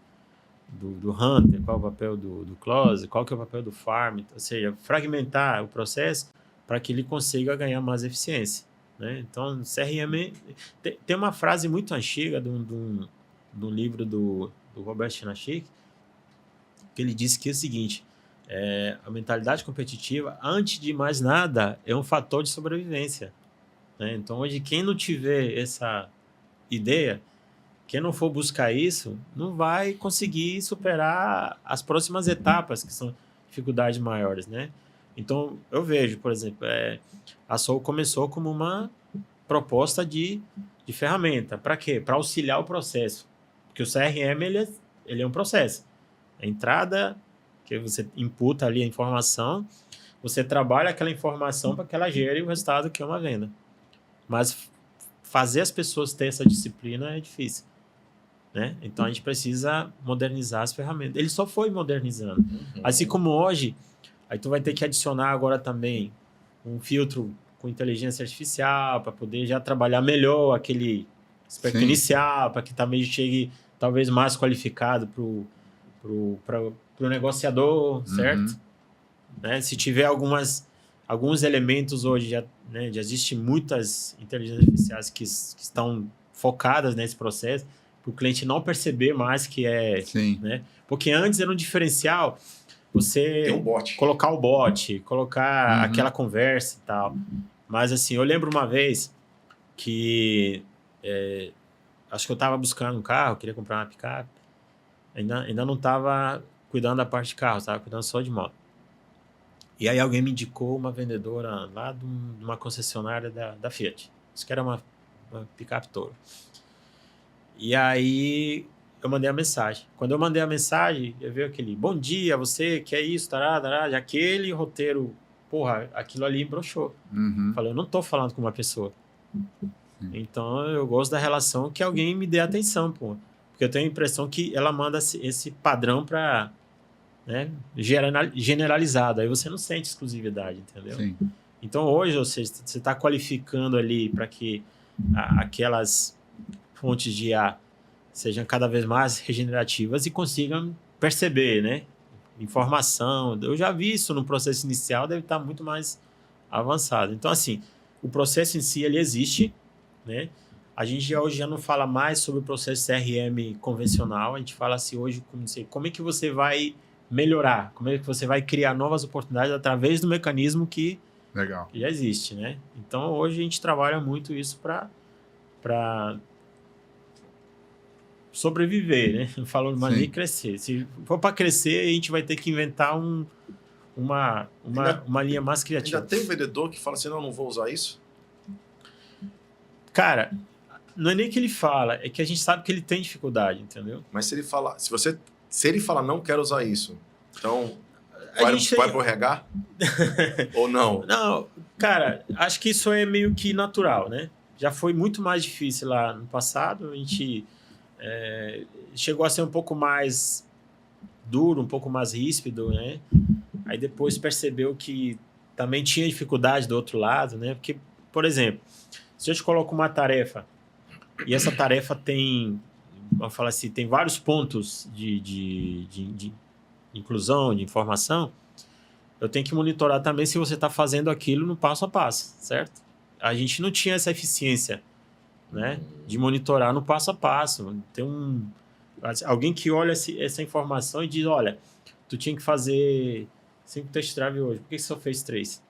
Hunter, qual é o papel do Close, qual que é o papel do Farm, ou seja, fragmentar o processo para que ele consiga ganhar mais eficiência, né? Então, CRM... Tem uma frase muito antiga do livro do Robert Schinachik, que ele disse que é o seguinte: a mentalidade competitiva, antes de mais nada, é um fator de sobrevivência, né? Então, hoje, quem não tiver essa ideia, quem não for buscar isso, não vai conseguir superar as próximas etapas, que são dificuldades maiores, né? Então, eu vejo, por exemplo, a Soul começou como uma proposta de ferramenta. Para quê? Para auxiliar o processo. Porque o CRM, ele é um processo. A entrada, que você imputa ali a informação, você trabalha aquela informação para que ela gere o resultado, que é uma venda. Mas fazer as pessoas ter essa disciplina é difícil. né? Então a gente precisa modernizar as ferramentas. Ele só foi modernizando. Assim como hoje, aí tu vai ter que adicionar agora também um filtro com inteligência artificial para poder já trabalhar melhor aquele aspecto Sim. inicial, para que também chegue talvez mais qualificado para o negociador, certo? Né? Se tiver alguns elementos hoje, já existem muitas inteligências artificiais que estão focadas nesse processo, para o cliente não perceber mais que é... Sim. Né? Porque antes era um diferencial você Tem um bot. colocar o bot, colocar aquela conversa e tal. Mas assim, eu lembro uma vez que acho que eu estava buscando um carro, queria comprar uma picape, ainda não estava cuidando da parte de carro, estava cuidando só de moto. E aí alguém me indicou uma vendedora lá de uma concessionária da Fiat. Isso que era uma picape Toro. E aí eu mandei a mensagem. Quando eu mandei a mensagem, eu vi aquele, bom dia, você quer isso, tará, aquele roteiro, porra, aquilo ali broxou. Falei, eu não tô falando com uma pessoa. Então eu gosto da relação que alguém me dê atenção, pô. Porque eu tenho a impressão que ela manda esse padrão para, né, generalizado. Aí você não sente exclusividade, entendeu? Sim. Então hoje você está qualificando ali para que aquelas fontes de IA sejam cada vez mais regenerativas e consigam perceber, né? Informação. Eu já vi isso no processo inicial, deve estar muito mais avançado. Então, assim, o processo em si, ele existe, né? A gente hoje já não fala mais sobre o processo CRM convencional, a gente fala assim hoje, como é que você vai melhorar, como é que você vai criar novas oportunidades através do mecanismo que Legal. já existe, né? Então, hoje a gente trabalha muito isso para sobreviver, né? Falando mais nem crescer. Se for para crescer, a gente vai ter que inventar uma linha mais criativa. Ainda tem um vendedor que fala assim, não vou usar isso? Cara, não é nem que ele fala, é que a gente sabe que ele tem dificuldade, entendeu? Mas se ele falar, se ele falar não quero usar isso, então vai pro RH? Ou não? Não, cara, acho que isso é meio que natural, né? Já foi muito mais difícil lá no passado, a gente chegou a ser um pouco mais duro, um pouco mais ríspido, né? Aí depois percebeu que também tinha dificuldade do outro lado, né? Porque, por exemplo, se eu te coloco uma tarefa e essa tarefa tem, vamos falar assim, tem vários pontos de inclusão, de informação, eu tenho que monitorar também se você está fazendo aquilo no passo a passo, certo? A gente não tinha essa eficiência, né, de monitorar no passo a passo. Tem alguém que olha essa informação e diz, olha, tu tinha que fazer 5 test drive hoje, por que você só fez 3?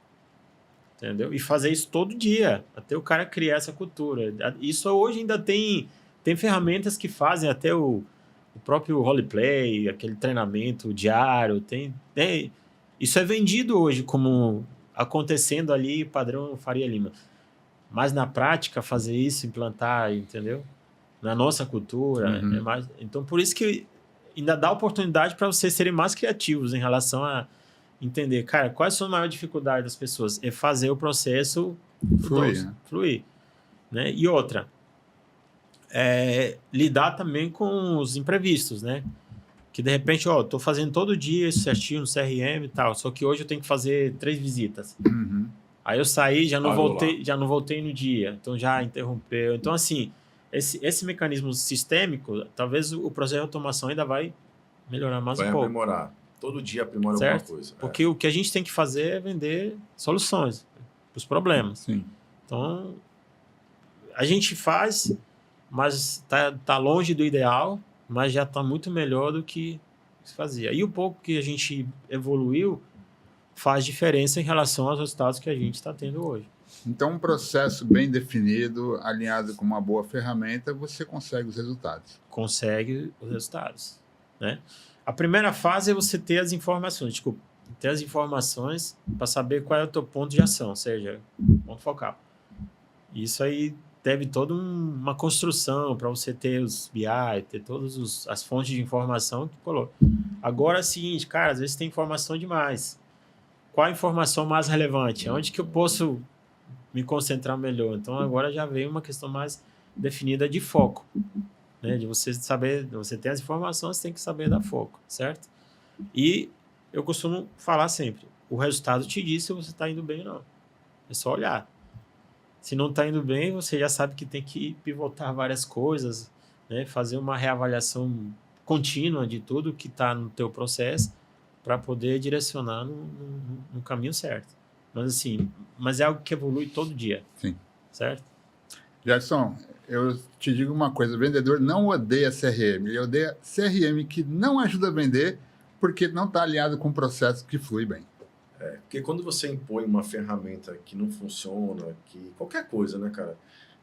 Entendeu? E fazer isso todo dia, até o cara criar essa cultura. Isso hoje ainda tem ferramentas que fazem até o próprio roleplay, aquele treinamento diário, isso é vendido hoje como acontecendo ali, padrão Faria Lima. Mas na prática, fazer isso, implantar, entendeu? Na nossa cultura, é mais... Então, por isso que ainda dá oportunidade para vocês serem mais criativos em relação a entender, cara, quais são as maiores dificuldades das pessoas? É fazer o processo fluir, né? E outra, lidar também com os imprevistos, né? Que de repente, tô fazendo todo dia isso certinho no CRM e tal, só que hoje eu tenho que fazer 3 visitas. Aí eu saí, já não voltei no dia, então já interrompeu. Então, assim, esse mecanismo sistêmico, talvez o processo de automação ainda vai melhorar mais um pouco. Vai aprimorar. Todo dia aprimora alguma coisa. Porque o que a gente tem que fazer é vender soluções para os problemas. Sim. Então, a gente faz, mas tá longe do ideal, mas já está muito melhor do que se fazia. E o pouco que a gente evoluiu faz diferença em relação aos resultados que a gente está tendo hoje. Então, um processo bem definido, alinhado com uma boa ferramenta, você consegue os resultados. Consegue os resultados, né? A primeira fase é você ter as informações, para saber qual é o teu ponto de ação, ou seja, ponto focal. Isso aí teve toda uma construção para você ter os BI, ter todas as fontes de informação que colocou. Agora é o seguinte, cara, às vezes tem informação demais. Qual a informação mais relevante? Onde que eu posso me concentrar melhor? Então, agora já vem uma questão mais definida de foco. né? De você saber, você tem as informações, você tem que saber dar foco, certo? E eu costumo falar sempre, o resultado te diz se você está indo bem ou não. É só olhar. Se não está indo bem, você já sabe que tem que pivotar várias coisas, né? Fazer uma reavaliação contínua de tudo que está no teu processo para poder direcionar no caminho certo. Mas assim, é algo que evolui todo dia. Sim. Certo? Gerson, eu te digo uma coisa, o vendedor não odeia CRM, ele odeia CRM que não ajuda a vender porque não está alinhado com um processo que flui bem. Porque quando você impõe uma ferramenta que não funciona, que qualquer coisa, né, cara,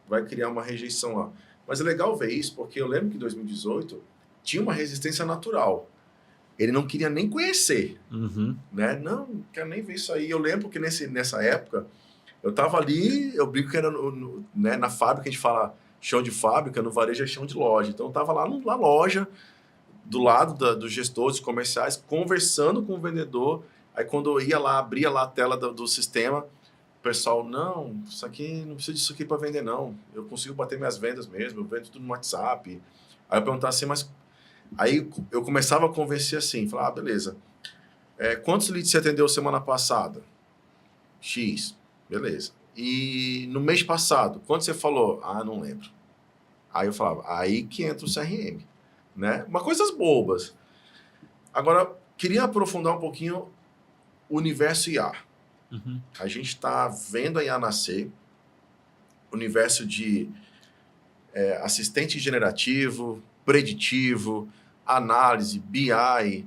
vai criar uma rejeição lá. Mas é legal ver isso, porque eu lembro que em 2018 tinha uma resistência natural. Ele não queria nem conhecer, né? Não quero nem ver isso aí. Eu lembro que nessa época, eu tava ali, eu brinco que era né, na fábrica, a gente fala chão de fábrica, no varejo é chão de loja. Então eu tava lá na loja, do lado dos gestores comerciais, conversando com o vendedor. Aí quando eu ia lá, abria lá a tela do sistema, o pessoal, não, isso aqui, não precisa disso aqui para vender não. Eu consigo bater minhas vendas mesmo, eu vendo tudo no WhatsApp. Aí eu perguntava assim, mas... Aí eu começava a convencer assim, falar, beleza, quantos leads você atendeu semana passada? X, beleza. E no mês passado, quanto você falou? Ah, não lembro. Aí eu falava, aí que entra o CRM, né? Mas coisas bobas. Agora, queria aprofundar um pouquinho o universo IA. A gente está vendo a IA nascer, universo de assistente generativo, preditivo, análise, BI,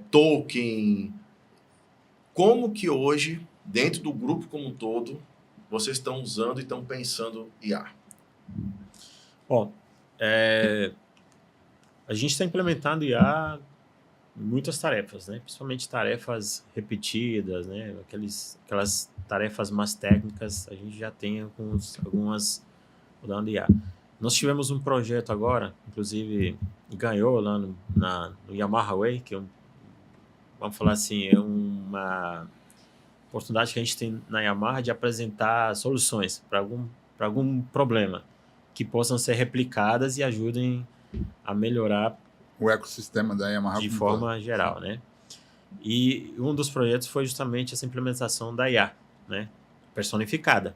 token. Como que hoje, dentro do grupo como um todo, vocês estão usando e estão pensando IA? Bom, a gente está implementando IA em muitas tarefas, né? Principalmente tarefas repetidas, né? Aquelas tarefas mais técnicas, a gente já tem algumas rodando IA. Nós tivemos um projeto agora, inclusive ganhou lá no Yamaha Way, que vamos falar assim, é uma oportunidade que a gente tem na Yamaha de apresentar soluções para algum problema que possam ser replicadas e ajudem a melhorar o ecossistema da Yamaha de forma geral, né? E um dos projetos foi justamente essa implementação da IA, né? Personificada.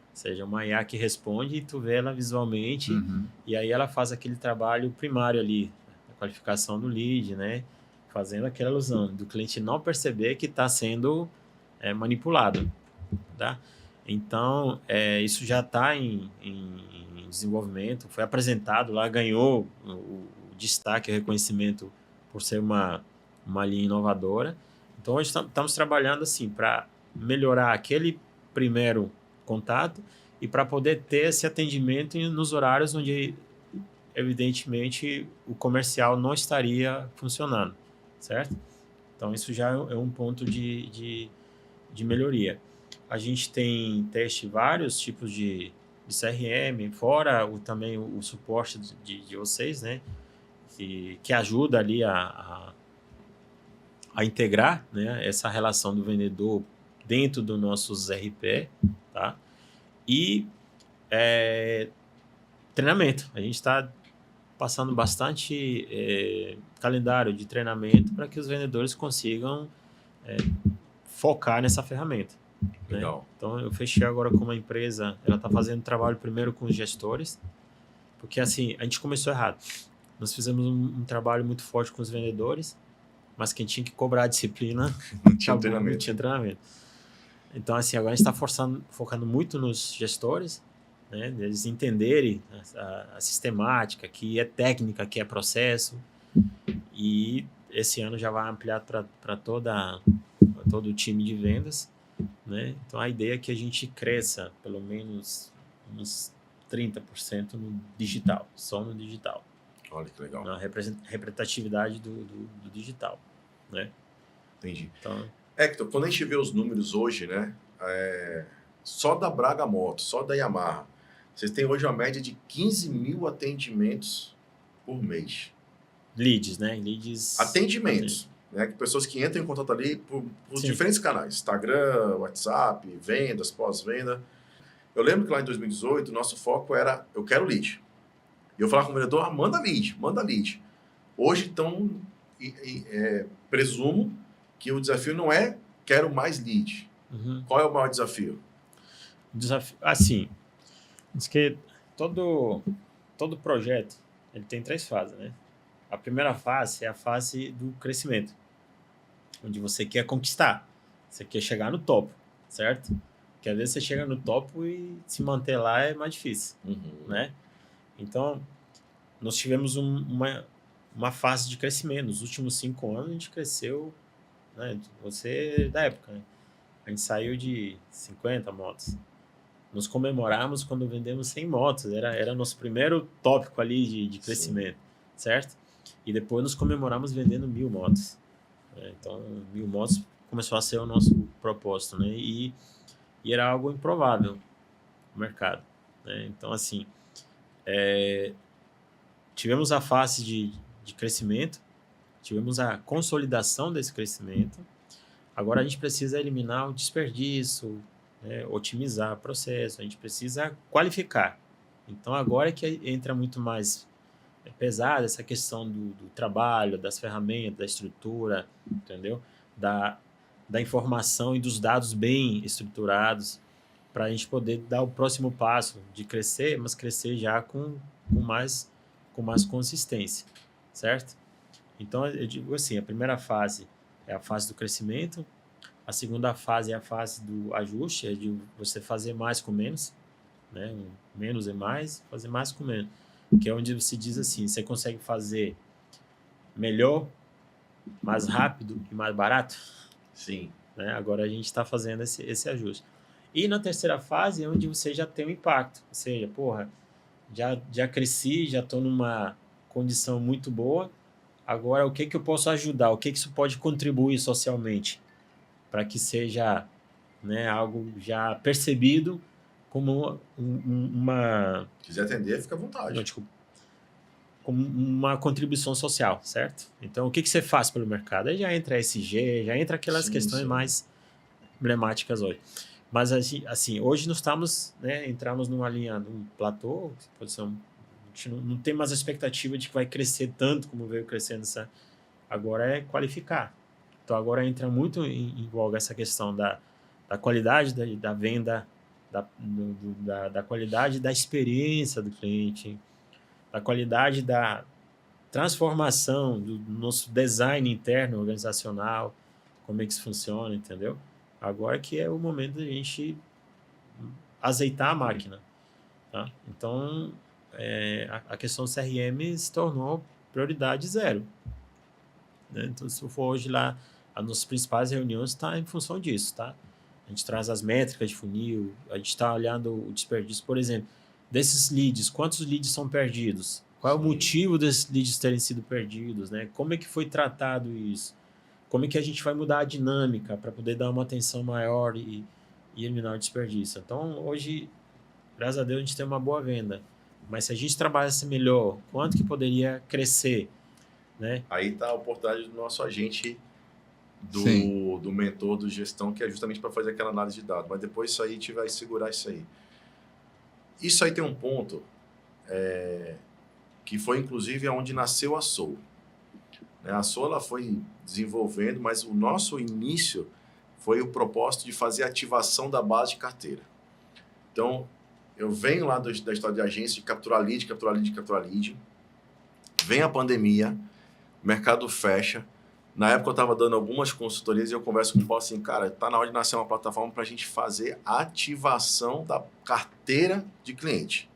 Ou seja, uma IA que responde e tu vê ela visualmente e aí ela faz aquele trabalho primário ali, a qualificação do lead, né? Fazendo aquela ilusão do cliente não perceber que está sendo manipulado, tá? Então, isso já está em desenvolvimento, foi apresentado lá, ganhou o destaque, o reconhecimento por ser uma linha inovadora. Então, hoje estamos trabalhando assim para melhorar aquele primeiro contato e para poder ter esse atendimento nos horários onde, evidentemente, o comercial não estaria funcionando, certo? Então, isso já é um ponto de melhoria. A gente tem teste vários tipos de CRM, fora também o suporte de vocês, né? Que ajuda ali a integrar, né, essa relação do vendedor dentro dos nossos RP, tá? E treinamento. A gente está passando bastante calendário de treinamento para que os vendedores consigam focar nessa ferramenta. Legal. Né? Então, eu fechei agora com uma empresa, ela está fazendo trabalho primeiro com os gestores, porque assim, a gente começou errado. Nós fizemos um trabalho muito forte com os vendedores, mas quem tinha que cobrar a disciplina não tinha treinamento. Então, assim, agora a gente está focando muito nos gestores, né? Eles entenderem a sistemática, que é técnica, que é processo, e esse ano já vai ampliar para todo o time de vendas, né? Então, a ideia é que a gente cresça pelo menos uns 30% no digital, só no digital. Olha que legal. Na representatividade do digital, né? Entendi. Então, Hector, quando a gente vê os números hoje, né? Só da Braga Moto, só da Yamaha, vocês têm hoje uma média de 15 mil atendimentos por mês. Leads, né? Leads. Atendimentos. Né? Pessoas que entram em contato ali por diferentes canais. Instagram, WhatsApp, vendas, pós-venda. Eu lembro que lá em 2018, o nosso foco era, eu quero lead. E eu falava com o vendedor, manda lead, manda lead. Hoje, então, presumo que o desafio não é quero mais lead. Uhum. Qual é o maior desafio? Desafio, assim, diz que todo projeto ele tem 3 fases, né? A primeira fase é a fase do crescimento, onde você quer conquistar, você quer chegar no topo, certo? Porque às vezes você chega no topo e se manter lá é mais difícil, né? Então, nós tivemos uma fase de crescimento. Nos últimos 5 anos, a gente cresceu, né? Você da época, né? A gente saiu de 50 motos. Nos comemoramos quando vendemos 100 motos. Era nosso primeiro tópico ali de crescimento, certo? E depois nos comemoramos vendendo 1000 motos. Então, 1000 motos começou a ser o nosso propósito, né? E era algo improvável no mercado, né? Então, assim, tivemos a fase de crescimento, tivemos a consolidação desse crescimento. Agora a gente precisa eliminar o desperdício, né? Otimizar o processo, a gente precisa qualificar. Então, agora é que entra muito mais pesada essa questão do trabalho, das ferramentas, da estrutura, entendeu? Da informação e dos dados bem estruturados para a gente poder dar o próximo passo de crescer, mas crescer já com mais consistência, certo? Então, eu digo assim, a primeira fase é a fase do crescimento, a segunda fase é a fase do ajuste, é de você fazer mais com menos, né? Menos é mais, fazer mais com menos. Que é onde você diz assim, você consegue fazer melhor, mais rápido e mais barato? Sim. Né? Agora a gente está fazendo esse ajuste. E na terceira fase é onde você já tem um impacto. Ou seja, porra, já cresci, já estou numa condição muito boa. Agora, o que eu posso ajudar? O que isso pode contribuir socialmente? Para que seja, né, algo já percebido como uma... Se quiser atender, fica à vontade. Não, desculpa. Como uma contribuição social, certo? Então, o que você faz pelo mercado? Aí já entra ESG, já entra aquelas questões mais emblemáticas hoje. Mas, assim, hoje nós estamos, né, entramos numa linha, num platô, a gente não tem mais a expectativa de que vai crescer tanto como veio crescendo. Agora é qualificar. Então, agora entra muito em voga essa questão da qualidade da venda, da qualidade da experiência do cliente, da qualidade da transformação do nosso design interno organizacional, como é que isso funciona, entendeu? Agora que é o momento da gente azeitar a máquina, tá? Então, a questão do CRM se tornou prioridade 0. Né? Então, se for hoje lá, as nossas principais reuniões estão em função disso, tá? A gente traz as métricas de funil, a gente está olhando o desperdício, por exemplo, desses leads, quantos leads são perdidos? Qual é o motivo desses leads terem sido perdidos? Né? Como é que foi tratado isso? Como é que a gente vai mudar a dinâmica para poder dar uma atenção maior e eliminar o desperdício? Então, hoje, graças a Deus, a gente tem uma boa venda. Mas se a gente trabalhasse melhor, quanto que poderia crescer? Né? Aí está a oportunidade do nosso agente do mentor, do gestão, que é justamente para fazer aquela análise de dados. Mas depois isso aí a gente vai segurar isso aí. Isso aí tem um ponto que foi, inclusive, onde nasceu a Soul. A Soul ela foi desenvolvendo, mas o nosso início foi o propósito de fazer ativação da base de carteira. Então, eu venho lá da história de agência, de capturar lead. Vem a pandemia, o mercado fecha. Na época eu estava dando algumas consultorias e eu converso com o Paulo assim, cara, está na hora de nascer uma plataforma para a gente fazer a ativação da carteira de cliente.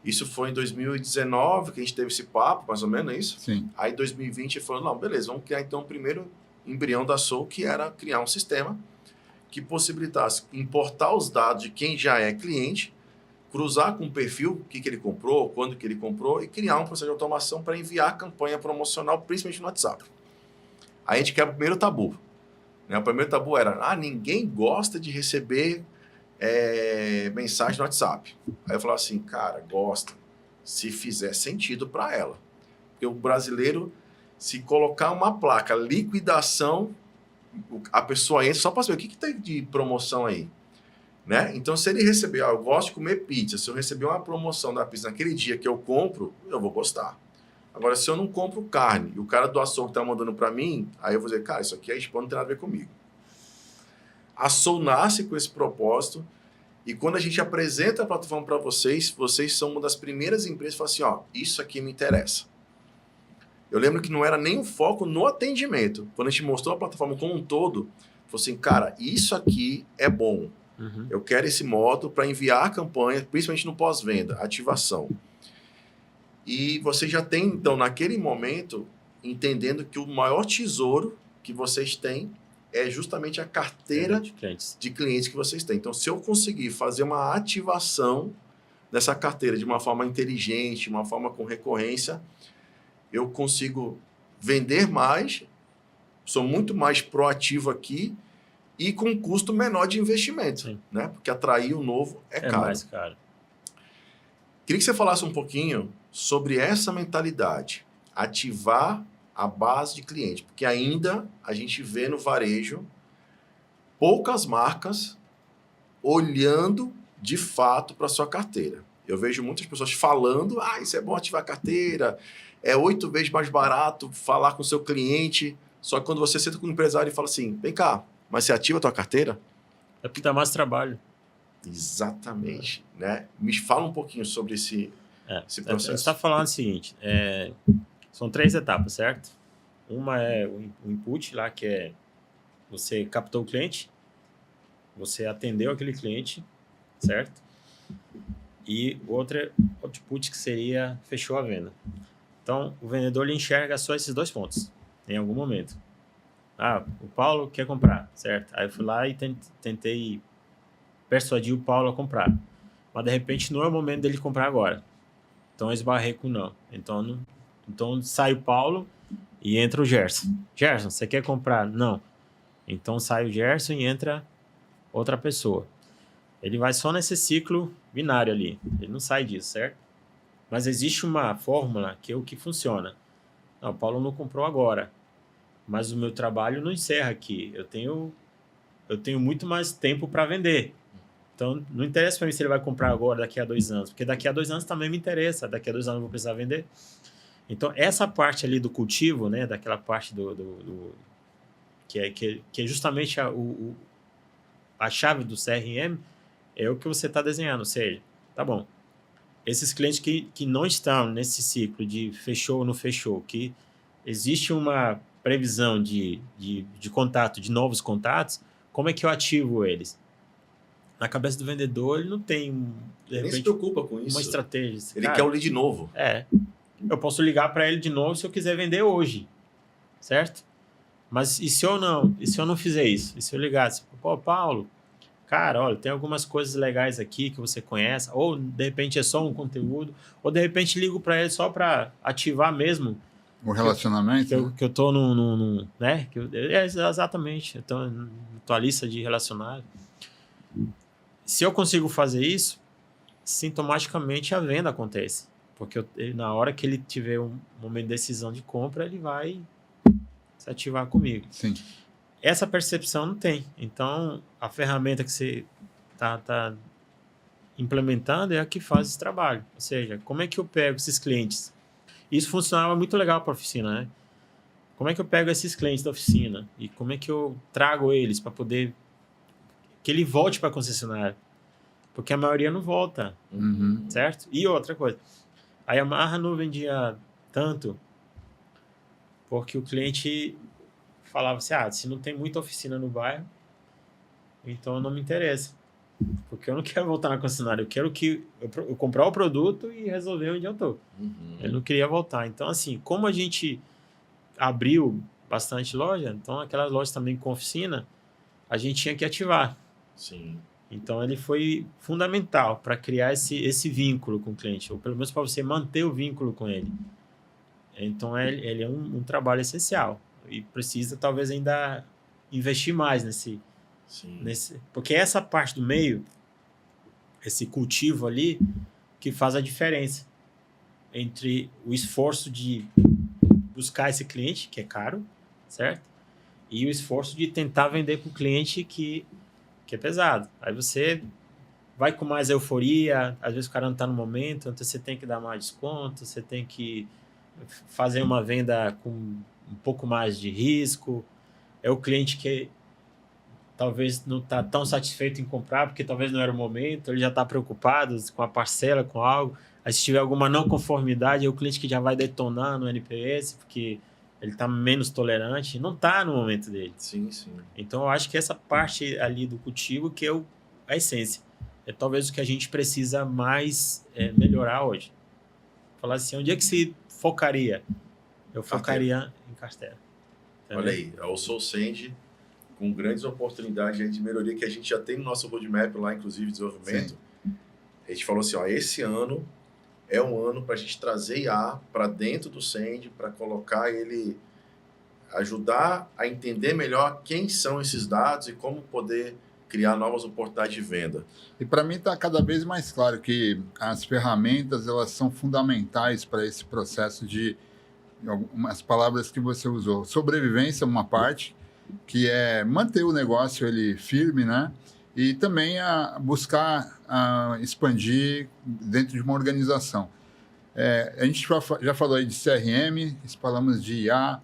Isso foi em 2019 que a gente teve esse papo, mais ou menos, é isso? Sim. Aí em 2020 falou, não, beleza, vamos criar então o primeiro embrião da Soul, que era criar um sistema que possibilitasse importar os dados de quem já é cliente, cruzar com o perfil, o que ele comprou, quando que ele comprou, e criar um processo de automação para enviar a campanha promocional, principalmente no WhatsApp. Aí a gente quebra o primeiro tabu. O primeiro tabu era, ninguém gosta de receber mensagem no WhatsApp. Aí eu falava assim, cara, gosta, se fizer sentido para ela. Porque o brasileiro, se colocar uma placa, liquidação, a pessoa entra só para saber o que tem de promoção aí. né? Então, se ele receber, eu gosto de comer pizza, se eu receber uma promoção da pizza naquele dia que eu compro, eu vou gostar. Agora, se eu não compro carne e o cara do açougue tá mandando para mim, aí eu vou dizer, cara, isso aqui é spam, não tem nada a ver comigo. A Soul nasce com esse propósito e quando a gente apresenta a plataforma para vocês, vocês são uma das primeiras empresas que falam assim, ó, isso aqui me interessa. Eu lembro que não era nem o foco no atendimento. Quando a gente mostrou a plataforma como um todo, falou assim, cara, isso aqui é bom. Eu quero esse módulo para enviar a campanha, principalmente no pós-venda, ativação. E você já tem, então, naquele momento, entendendo que o maior tesouro que vocês têm é justamente a carteira de clientes que vocês têm. Então, se eu conseguir fazer uma ativação dessa carteira de uma forma inteligente, de uma forma com recorrência, eu consigo vender mais, sou muito mais proativo aqui e com um custo menor de investimento, né? Porque atrair o novo é caro. Mais caro. Queria que você falasse um pouquinho sobre essa mentalidade, ativar a base de cliente, porque ainda a gente vê no varejo poucas marcas olhando de fato para sua carteira. Eu vejo muitas pessoas falando, isso é bom ativar a carteira, é 8 vezes mais barato falar com o seu cliente, só que quando você senta com o empresário e fala assim, vem cá, mas você ativa a tua carteira? É porque dá mais trabalho. Exatamente. Né? Me fala um pouquinho sobre esse processo. Você está falando o seguinte, são 3 etapas, certo? Uma é o input lá, que é você captou o cliente, você atendeu aquele cliente, certo? E outra é o output, que seria fechou a venda. Então, o vendedor ele enxerga só esses 2 pontos, em algum momento. O Paulo quer comprar, certo? Aí eu fui lá e tentei persuadir o Paulo a comprar. Mas, de repente, não é o momento dele comprar agora. Então, eu esbarrei com não. Então sai o Paulo e entra o Gerson. Gerson, você quer comprar? Não. Então, sai o Gerson e entra outra pessoa. Ele vai só nesse ciclo binário ali. Ele não sai disso, certo? Mas existe uma fórmula que é o que funciona. Não, o Paulo não comprou agora. Mas o meu trabalho não encerra aqui. Eu tenho muito mais tempo para vender. Então, não interessa para mim se ele vai comprar agora, daqui a 2 anos. Porque daqui a 2 anos também me interessa. Daqui a 2 anos eu vou precisar vender. Então, essa parte ali do cultivo, né, daquela parte que é justamente a chave do CRM, é o que você está desenhando. Ou seja, tá bom. Esses clientes que não estão nesse ciclo de fechou ou não fechou, que existe uma previsão de contato, de novos contatos, como é que eu ativo eles? Na cabeça do vendedor, ele não tem, de repente, nem se preocupa com isso. Uma estratégia. Ele quer o lead novo. Eu posso ligar para ele de novo se eu quiser vender hoje, certo? Mas e se eu não fizer isso? E se eu ligasse, pô, Paulo, cara, olha, tem algumas coisas legais aqui que você conhece, ou de repente é só um conteúdo, ou de repente ligo para ele só para ativar mesmo o relacionamento, que eu tô né? Exatamente, eu tô na tua lista de relacionados. Se eu consigo fazer isso, sintomaticamente a venda acontece, porque na hora que ele tiver um momento de decisão de compra, ele vai se ativar comigo. Sim. Essa percepção não tem. Então, a ferramenta que você tá implementando é a que faz esse trabalho. Ou seja, como é que eu pego esses clientes? Isso funcionava muito legal para a oficina, né? Como é que eu pego esses clientes da oficina e como é que eu trago eles para poder que ele volte para a concessionária? Porque a maioria não volta, certo? E outra coisa, a Yamaha não vendia tanto porque o cliente falava assim, se não tem muita oficina no bairro, então não me interessa. Porque eu não quero voltar na concessionária, eu quero eu comprar o produto e resolver onde eu estou. Ele não queria voltar. Então, assim, como a gente abriu bastante loja, então aquelas lojas também com oficina, a gente tinha que ativar. Sim. Então, ele foi fundamental para criar esse vínculo com o cliente, ou pelo menos para você manter o vínculo com ele. Então, ele é um trabalho essencial e precisa, talvez, ainda investir mais nesse... Porque essa parte do meio, esse cultivo ali, que faz a diferença entre o esforço de buscar esse cliente, que é caro, certo? E o esforço de tentar vender para o cliente que é pesado. Aí você vai com mais euforia, às vezes o cara não está no momento, então você tem que dar mais desconto, você tem que fazer uma venda com um pouco mais de risco. É o cliente que talvez não está tão satisfeito em comprar, porque talvez não era o momento, ele já está preocupado com a parcela, com algo. Aí se tiver alguma não conformidade, é o cliente que já vai detonar no NPS, porque ele está menos tolerante, não está no momento dele. Sim, sim. Então eu acho que essa parte ali do cultivo que é a essência. É talvez o que a gente precisa mais melhorar hoje. Falar assim, onde é que se focaria? Eu focaria em carteira. Entendeu? Olha aí, eu sou o Send, com grandes oportunidades aí de melhoria que a gente já tem no nosso roadmap lá, inclusive de desenvolvimento. Sim. A gente falou assim, ó, esse ano é um ano para a gente trazer IA para dentro do Send, para colocar ele, ajudar a entender melhor quem são esses dados e como poder criar novas oportunidades de venda. E para mim está cada vez mais claro que as ferramentas elas são fundamentais para esse processo de algumas palavras que você usou. Sobrevivência, uma parte, que é manter o negócio ele firme, né? E também buscar expandir dentro de uma organização. A gente já falou aí de CRM, falamos de IA.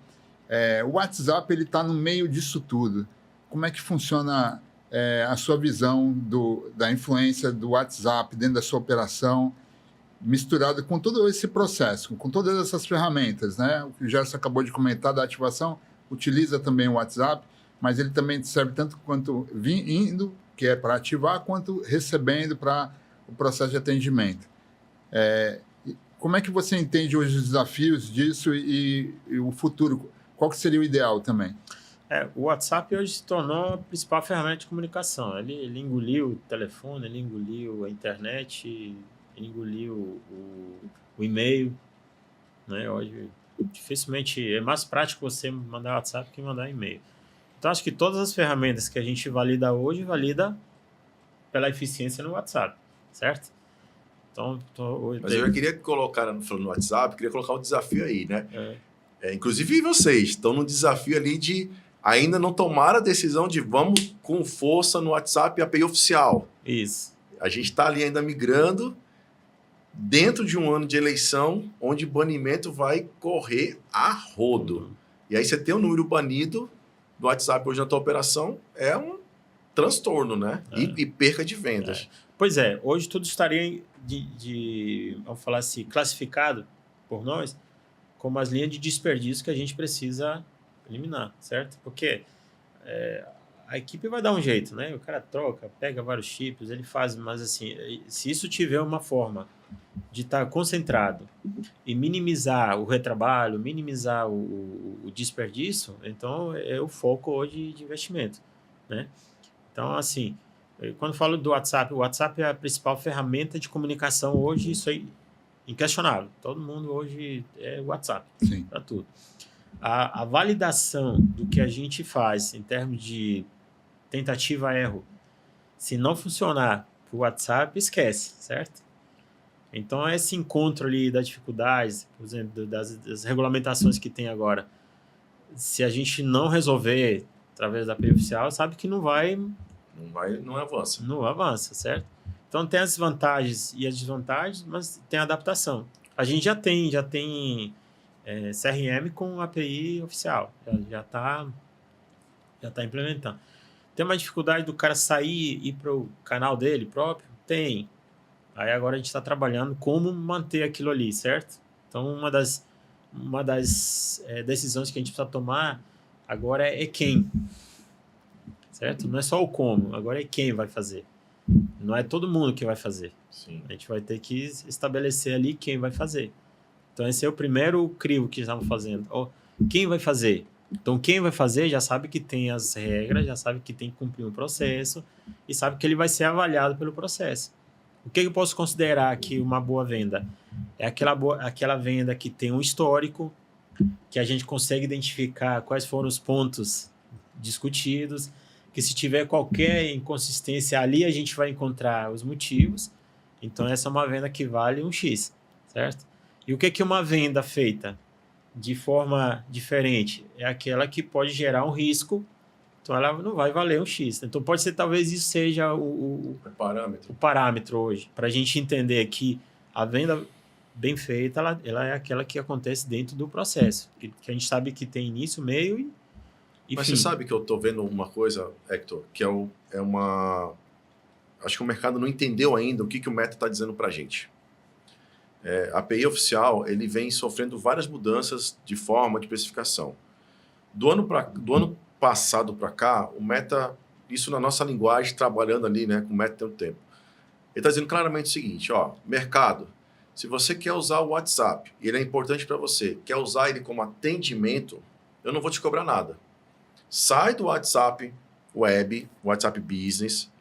O WhatsApp ele está no meio disso tudo. Como é que funciona a sua visão da influência do WhatsApp dentro da sua operação, misturada com todo esse processo, com todas essas ferramentas, né? O que o Gerson acabou de comentar da ativação, utiliza também o WhatsApp, mas ele também serve tanto quanto indo, que é para ativar, quanto recebendo para o processo de atendimento. Como é que você entende hoje os desafios disso e o futuro? Qual que seria o ideal também? O WhatsApp hoje se tornou a principal ferramenta de comunicação. Ele engoliu o telefone, ele engoliu a internet, ele engoliu o e-mail. Né? Hoje, dificilmente, é mais prático você mandar WhatsApp que mandar e-mail. Então, acho que todas as ferramentas que a gente valida hoje, valida pela eficiência no WhatsApp, certo? Então, mas eu queria colocar no WhatsApp, queria colocar um desafio aí, né? Inclusive vocês estão num desafio ali de ainda não tomar a decisão de vamos com força no WhatsApp e API oficial. Isso. A gente está ali ainda migrando dentro de um ano de eleição, onde banimento vai correr a rodo. E aí você tem um número banido do WhatsApp hoje na tua operação, é um transtorno, né? E perca de vendas. Pois é, hoje tudo estaria vamos falar assim, classificado por nós como as linhas de desperdício que a gente precisa eliminar, certo? Porque a equipe vai dar um jeito, né? O cara troca, pega vários chips, ele faz, mas assim, se isso tiver uma forma de estar concentrado e minimizar o retrabalho, minimizar o desperdício, então é o foco hoje de investimento, né? Então, assim, quando falo do WhatsApp, o WhatsApp é a principal ferramenta de comunicação hoje, isso aí inquestionável. Todo mundo hoje é WhatsApp para tudo. A validação do que a gente faz em termos de tentativa-erro, se não funcionar para o WhatsApp, esquece, certo? Então, esse encontro ali das dificuldades, por exemplo, das regulamentações que tem agora, se a gente não resolver através da API oficial, sabe que não avança. Não avança, certo? Então, tem as vantagens e as desvantagens, mas tem adaptação. A gente já tem CRM com API oficial, já está implementando. Tem uma dificuldade do cara sair e ir para o canal dele próprio? Tem. Aí agora a gente está trabalhando como manter aquilo ali, certo? Então, uma das decisões que a gente precisa tomar agora é quem, certo? Não é só o como, agora é quem vai fazer. Não é todo mundo que vai fazer. Sim. A gente vai ter que estabelecer ali quem vai fazer. Então, esse é o primeiro crivo que estamos fazendo. Quem vai fazer? Então, quem vai fazer já sabe que tem as regras, já sabe que tem que cumprir um processo e sabe que ele vai ser avaliado pelo processo. O que eu posso considerar aqui uma boa venda? É aquela venda que tem um histórico, que a gente consegue identificar quais foram os pontos discutidos, que se tiver qualquer inconsistência ali, a gente vai encontrar os motivos. Então, essa é uma venda que vale um X, certo? E o que é uma venda feita de forma diferente? É aquela que pode gerar um risco Então ela não vai valer um X. Então pode ser talvez isso seja o parâmetro hoje, para a gente entender que a venda bem feita, ela é aquela que acontece dentro do processo, que a gente sabe que tem início, meio e Mas fim. você sabe que eu estou vendo uma coisa, Hector, que é uma... Acho que o mercado não entendeu ainda o que o Meta está dizendo para a gente. A API oficial, ele vem sofrendo várias mudanças de forma, de especificação. Do ano passado para cá, o Meta, isso na nossa linguagem, trabalhando ali, né, com o Meta tem um tempo. Ele está dizendo claramente o seguinte, mercado, se você quer usar o WhatsApp, e ele é importante para você, quer usar ele como atendimento, eu não vou te cobrar nada. Sai do WhatsApp Web, WhatsApp Business,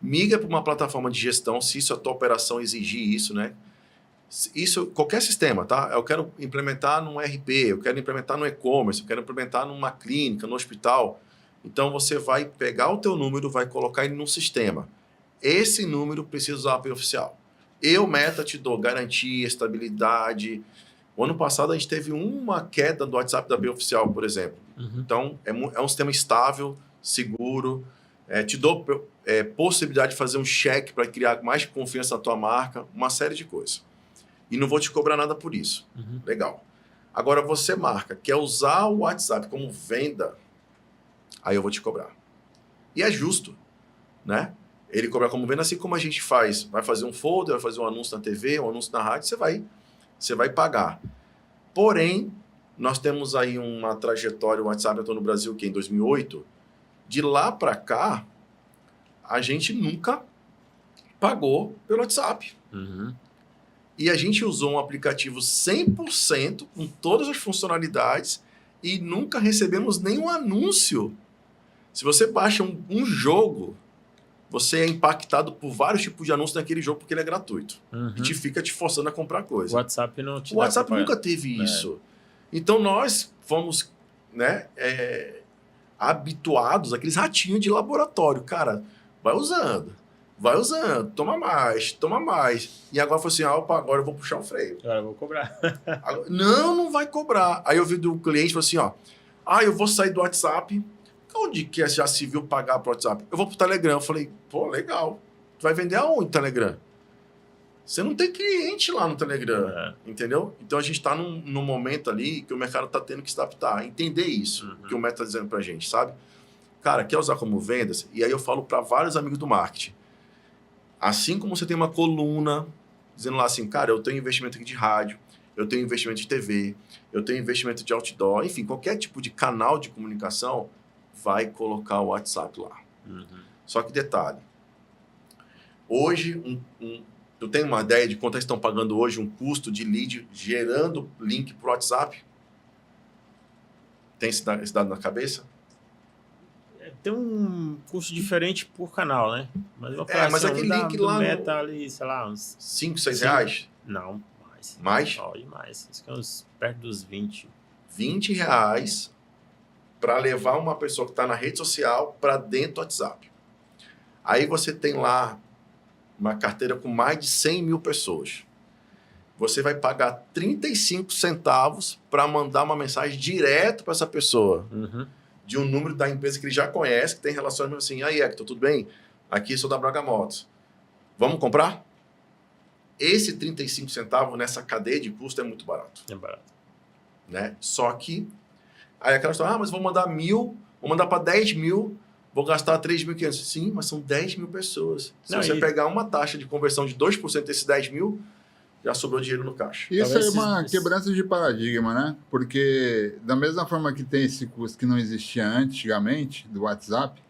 migra para uma plataforma de gestão, se isso a tua operação exigir isso, né? Isso, qualquer sistema, tá? Eu quero implementar num RP, eu quero implementar no e-commerce, eu quero implementar numa clínica, no hospital. Então, você vai pegar o teu número, vai colocar ele num sistema. Esse número precisa usar a API oficial. Eu, Meta, te dou garantia, estabilidade. O ano passado, a gente teve uma queda do WhatsApp da API oficial, por exemplo. Então, é um sistema estável, seguro. Te dou possibilidade de fazer um check para criar mais confiança na tua marca, uma série de coisas. E não vou te cobrar nada por isso. Legal. Agora, você, marca, quer usar o WhatsApp como venda, aí eu vou te cobrar. E é justo, né? Ele cobra como venda, assim como a gente faz. Vai fazer um folder, vai fazer um anúncio na TV, um anúncio na rádio, você vai pagar. Porém, nós temos aí uma trajetória, o WhatsApp entrou no Brasil em 2008. De lá para cá, a gente nunca pagou pelo WhatsApp. E a gente usou um aplicativo 100% com todas as funcionalidades e nunca recebemos nenhum anúncio. Se você baixa um jogo, você é impactado por vários tipos de anúncios naquele jogo porque ele é gratuito. E fica te forçando a comprar coisa. O WhatsApp não te O WhatsApp nunca teve isso. Então nós fomos, né, habituados àqueles ratinhos de laboratório. Cara, vai usando, toma mais. E agora foi assim, opa, agora eu vou puxar o freio. Agora eu vou cobrar. Não vai cobrar. Aí eu vi do cliente, falou assim, eu vou sair do WhatsApp. Onde que já se viu pagar pro WhatsApp? Eu vou pro Telegram. Eu falei, pô, legal. Tu vai vender aonde, Telegram? Você não tem cliente lá no Telegram, entendeu? Então a gente está num momento ali que o mercado está tendo que se adaptar, entender isso que o Meta está dizendo pra gente, sabe? Cara, quer usar como vendas? E aí eu falo para vários amigos do marketing. Assim como você tem uma coluna dizendo lá assim, cara, eu tenho investimento aqui de rádio, eu tenho investimento de TV, eu tenho investimento de outdoor, enfim, qualquer tipo de canal de comunicação, vai colocar o WhatsApp lá. Só que detalhe, hoje, tu tem uma ideia de quanto eles estão pagando hoje um custo de lead gerando link para o WhatsApp? Tem esse dado na cabeça? Tem um custo diferente por canal, né? Mas aquele link lá no Meta ali, sei lá, uns 5, 6 reais? Não, mais. Mais? Mais. Acho que é uns perto dos 20. 20 reais para levar uma pessoa que está na rede social para dentro do WhatsApp. Aí você tem lá uma carteira com mais de 100 mil pessoas. Você vai pagar 35 centavos para mandar uma mensagem direto para essa pessoa. De um número da empresa que ele já conhece, que tem relacionamento assim, aí Hector, tudo bem? Aqui sou da Braga Motos. Vamos comprar? Esse 35 centavos nessa cadeia de custo é muito barato. É barato. Né? Só que, aí aquela história, mas vou mandar 1.000, vou mandar para 10 mil, vou gastar 3.500. Sim, mas são 10 mil pessoas. Se você pegar uma taxa de conversão de 2% desses 10 mil, já sobrou dinheiro no caixa. Isso é uma quebrança de paradigma, né? Porque da mesma forma que tem esse custo que não existia antigamente, do WhatsApp,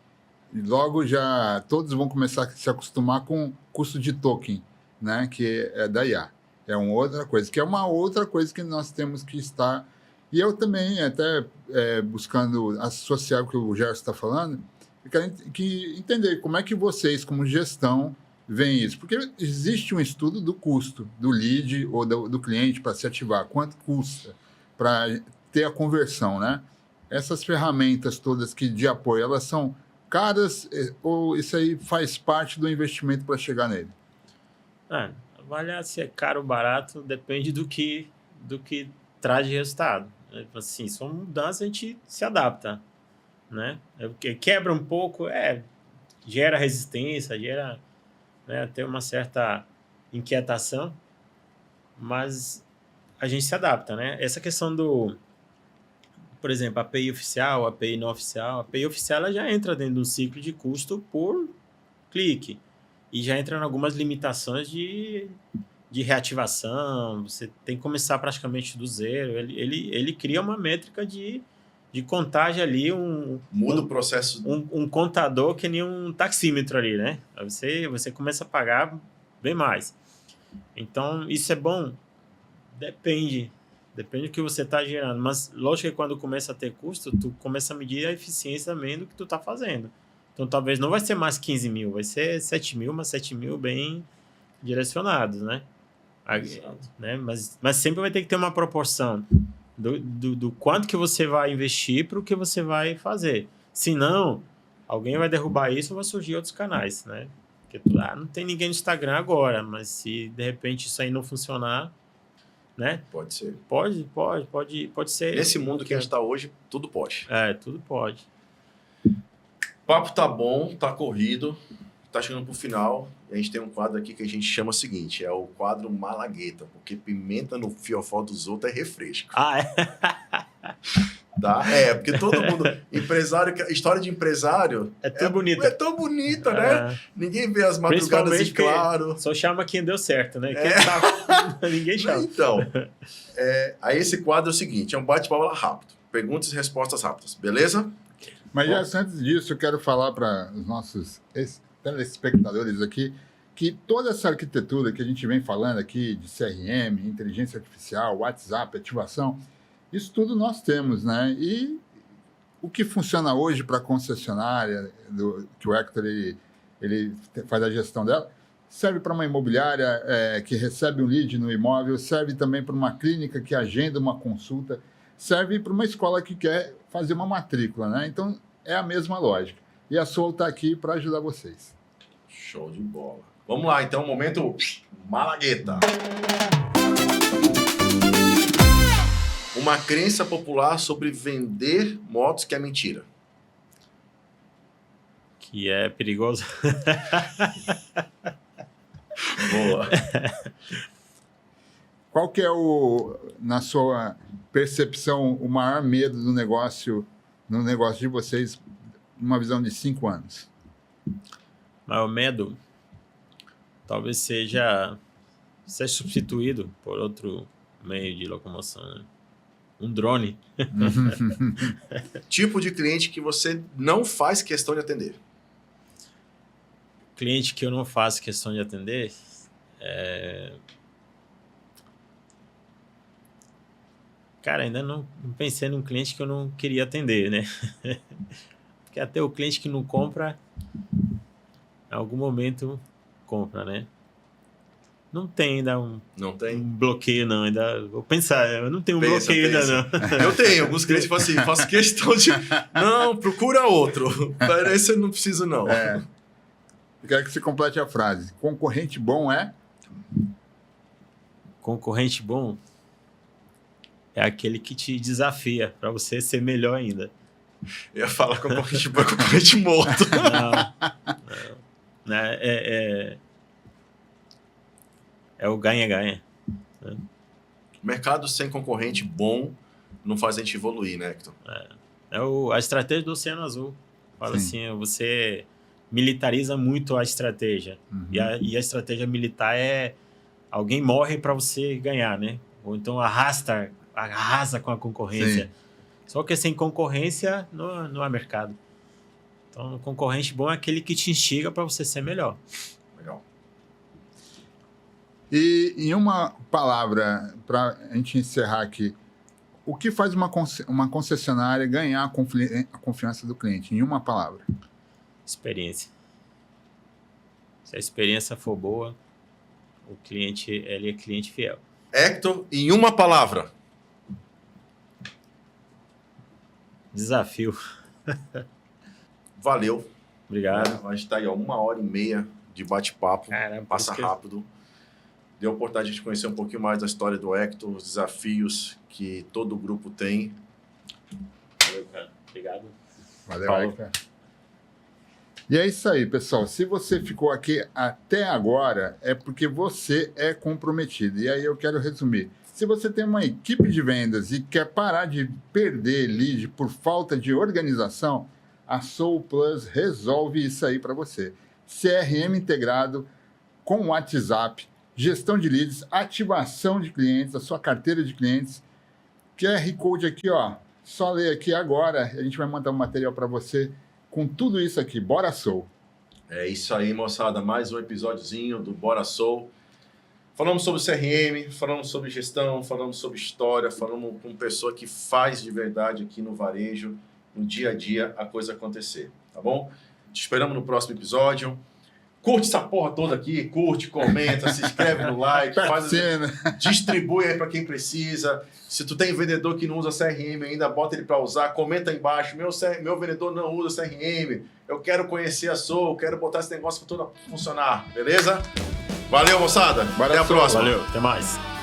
logo já todos vão começar a se acostumar com custo de token, né? Que é da IA. É uma outra coisa, que é uma outra coisa que nós temos que estar... E eu também, até buscando associar o que o Gerson está falando, eu quero entender como é que vocês, como gestão, veem isso. Porque existe um estudo do custo do lead ou do cliente para se ativar. Quanto custa para ter a conversão, né? Essas ferramentas todas de apoio, elas são caras ou isso aí faz parte do investimento para chegar nele? Avaliar se é caro ou barato depende do que traz de resultado. Assim, se for mudança, a gente se adapta. né? Porque quebra um pouco, gera resistência, gera, né, até uma certa inquietação, mas a gente se adapta, né? Essa questão por exemplo, a API oficial, a API não oficial, a API oficial ela já entra dentro do ciclo de custo por clique e já entra em algumas limitações de reativação, você tem que começar praticamente do zero, ele cria uma métrica de contagem ali, Muda o processo. Um contador que nem um taxímetro ali, né? Aí você começa a pagar bem mais. Então, isso é bom? Depende do que você está gerando, mas lógico que quando começa a ter custo, tu começa a medir a eficiência também do que tu está fazendo. Então, talvez não vai ser mais 15 mil, vai ser 7 mil, mas 7 mil bem direcionados, né? Né? Mas sempre vai ter que ter uma proporção do quanto que você vai investir para o que você vai fazer. Senão, alguém vai derrubar isso ou vai surgir outros canais, né? Porque não tem ninguém no Instagram agora, mas se de repente isso aí não funcionar, né? Pode ser. Pode ser. Nesse mundo que a gente está hoje, tudo pode. Tudo pode. O papo tá bom, tá corrido, tá chegando pro final. E a gente tem um quadro aqui que a gente chama o seguinte, é o quadro Malagueta, porque pimenta no fiofó dos outros é refresco. Tá? Porque todo mundo, história de empresário é tão bonita. É tão bonita, né? Ninguém vê as madrugadas em claro. Só chama quem deu certo, né? Ninguém chama. Então, aí esse quadro é o seguinte, é um bate-bola rápido. Perguntas e respostas rápidas, beleza? Mas já antes disso, eu quero falar para os nossos telespectadores aqui que toda essa arquitetura que a gente vem falando aqui de CRM, inteligência artificial, WhatsApp, ativação, isso tudo nós temos, né? E o que funciona hoje para a concessionária, que o Hector ele faz a gestão dela, serve para uma imobiliária que recebe um lead no imóvel, serve também para uma clínica que agenda uma consulta, serve para uma escola que quer fazer uma matrícula, né? Então, é a mesma lógica. E a Soul está aqui para ajudar vocês. Show de bola. Vamos lá, então, momento Malagueta. Uma crença popular sobre vender motos que é mentira. Que é perigoso. Boa. Qual que é, na sua percepção, o maior medo no negócio de vocês, numa visão de 5 anos? Mas o medo talvez seja ser substituído por outro meio de locomoção, né? Um drone. Tipo de cliente que você não faz questão de atender. Cliente que eu não faço questão de atender Cara, ainda não pensei num cliente que eu não queria atender, né? Porque até o cliente que não compra, em algum momento compra, né? Não tem ainda um bloqueio, não. Ainda vou pensar, eu não tenho um bloqueio ainda, não. Eu tenho. Alguns clientes falam assim, faço questão de... Não, procura outro. Esse eu não preciso, não. Eu quero que você complete a frase. Concorrente bom é? Concorrente bom é aquele que te desafia para você ser melhor ainda. Eu ia falar concorrente bom é concorrente morto. Não. É o ganha-ganha. Né? Mercado sem concorrente bom não faz a gente evoluir, né, Hector? A estratégia do Oceano Azul. Fala assim, você militariza muito a estratégia. Uhum. E a estratégia militar é alguém morre para você ganhar, né? Ou então arrasa com a concorrência. Sim. Só que sem concorrência não há mercado. Então, o concorrente bom é aquele que te instiga para você ser melhor. Legal. E em uma palavra, para a gente encerrar aqui, o que faz uma concessionária ganhar a confiança do cliente? Em uma palavra. Experiência. Se a experiência for boa, o cliente ele é cliente fiel. Hector, em uma palavra. Desafio. Valeu. Obrigado. A gente está aí, 1h30 de bate-papo. Caramba, passa rápido. Deu a oportunidade de conhecer um pouquinho mais da história do Hector, os desafios que todo o grupo tem. Valeu, cara. Obrigado. Valeu, Falou. Eka. E é isso aí, pessoal. Se você ficou aqui até agora, é porque você é comprometido. E aí eu quero resumir. Se você tem uma equipe de vendas e quer parar de perder lead por falta de organização, a Soul Plus resolve isso aí para você. CRM integrado com WhatsApp, gestão de leads, ativação de clientes, a sua carteira de clientes. QR Code aqui, ó. Só ler aqui agora. A gente vai mandar um material para você com tudo isso aqui. Bora, Soul! É isso aí, moçada. Mais um episódiozinho do Bora Soul. Falamos sobre CRM, falamos sobre gestão, falamos sobre história, falamos com pessoa que faz de verdade aqui no varejo, no dia a dia, a coisa acontecer, tá bom? Te esperamos no próximo episódio. Curte essa porra toda aqui, curte, comenta, se inscreve no like, distribui aí para quem precisa. Se tu tem vendedor que não usa CRM ainda, bota ele para usar, comenta aí embaixo, meu vendedor não usa CRM, eu quero conhecer a Soul, quero botar esse negócio para tudo funcionar, beleza? Valeu, moçada. Bora, até a Soul. próxima. Valeu, até mais.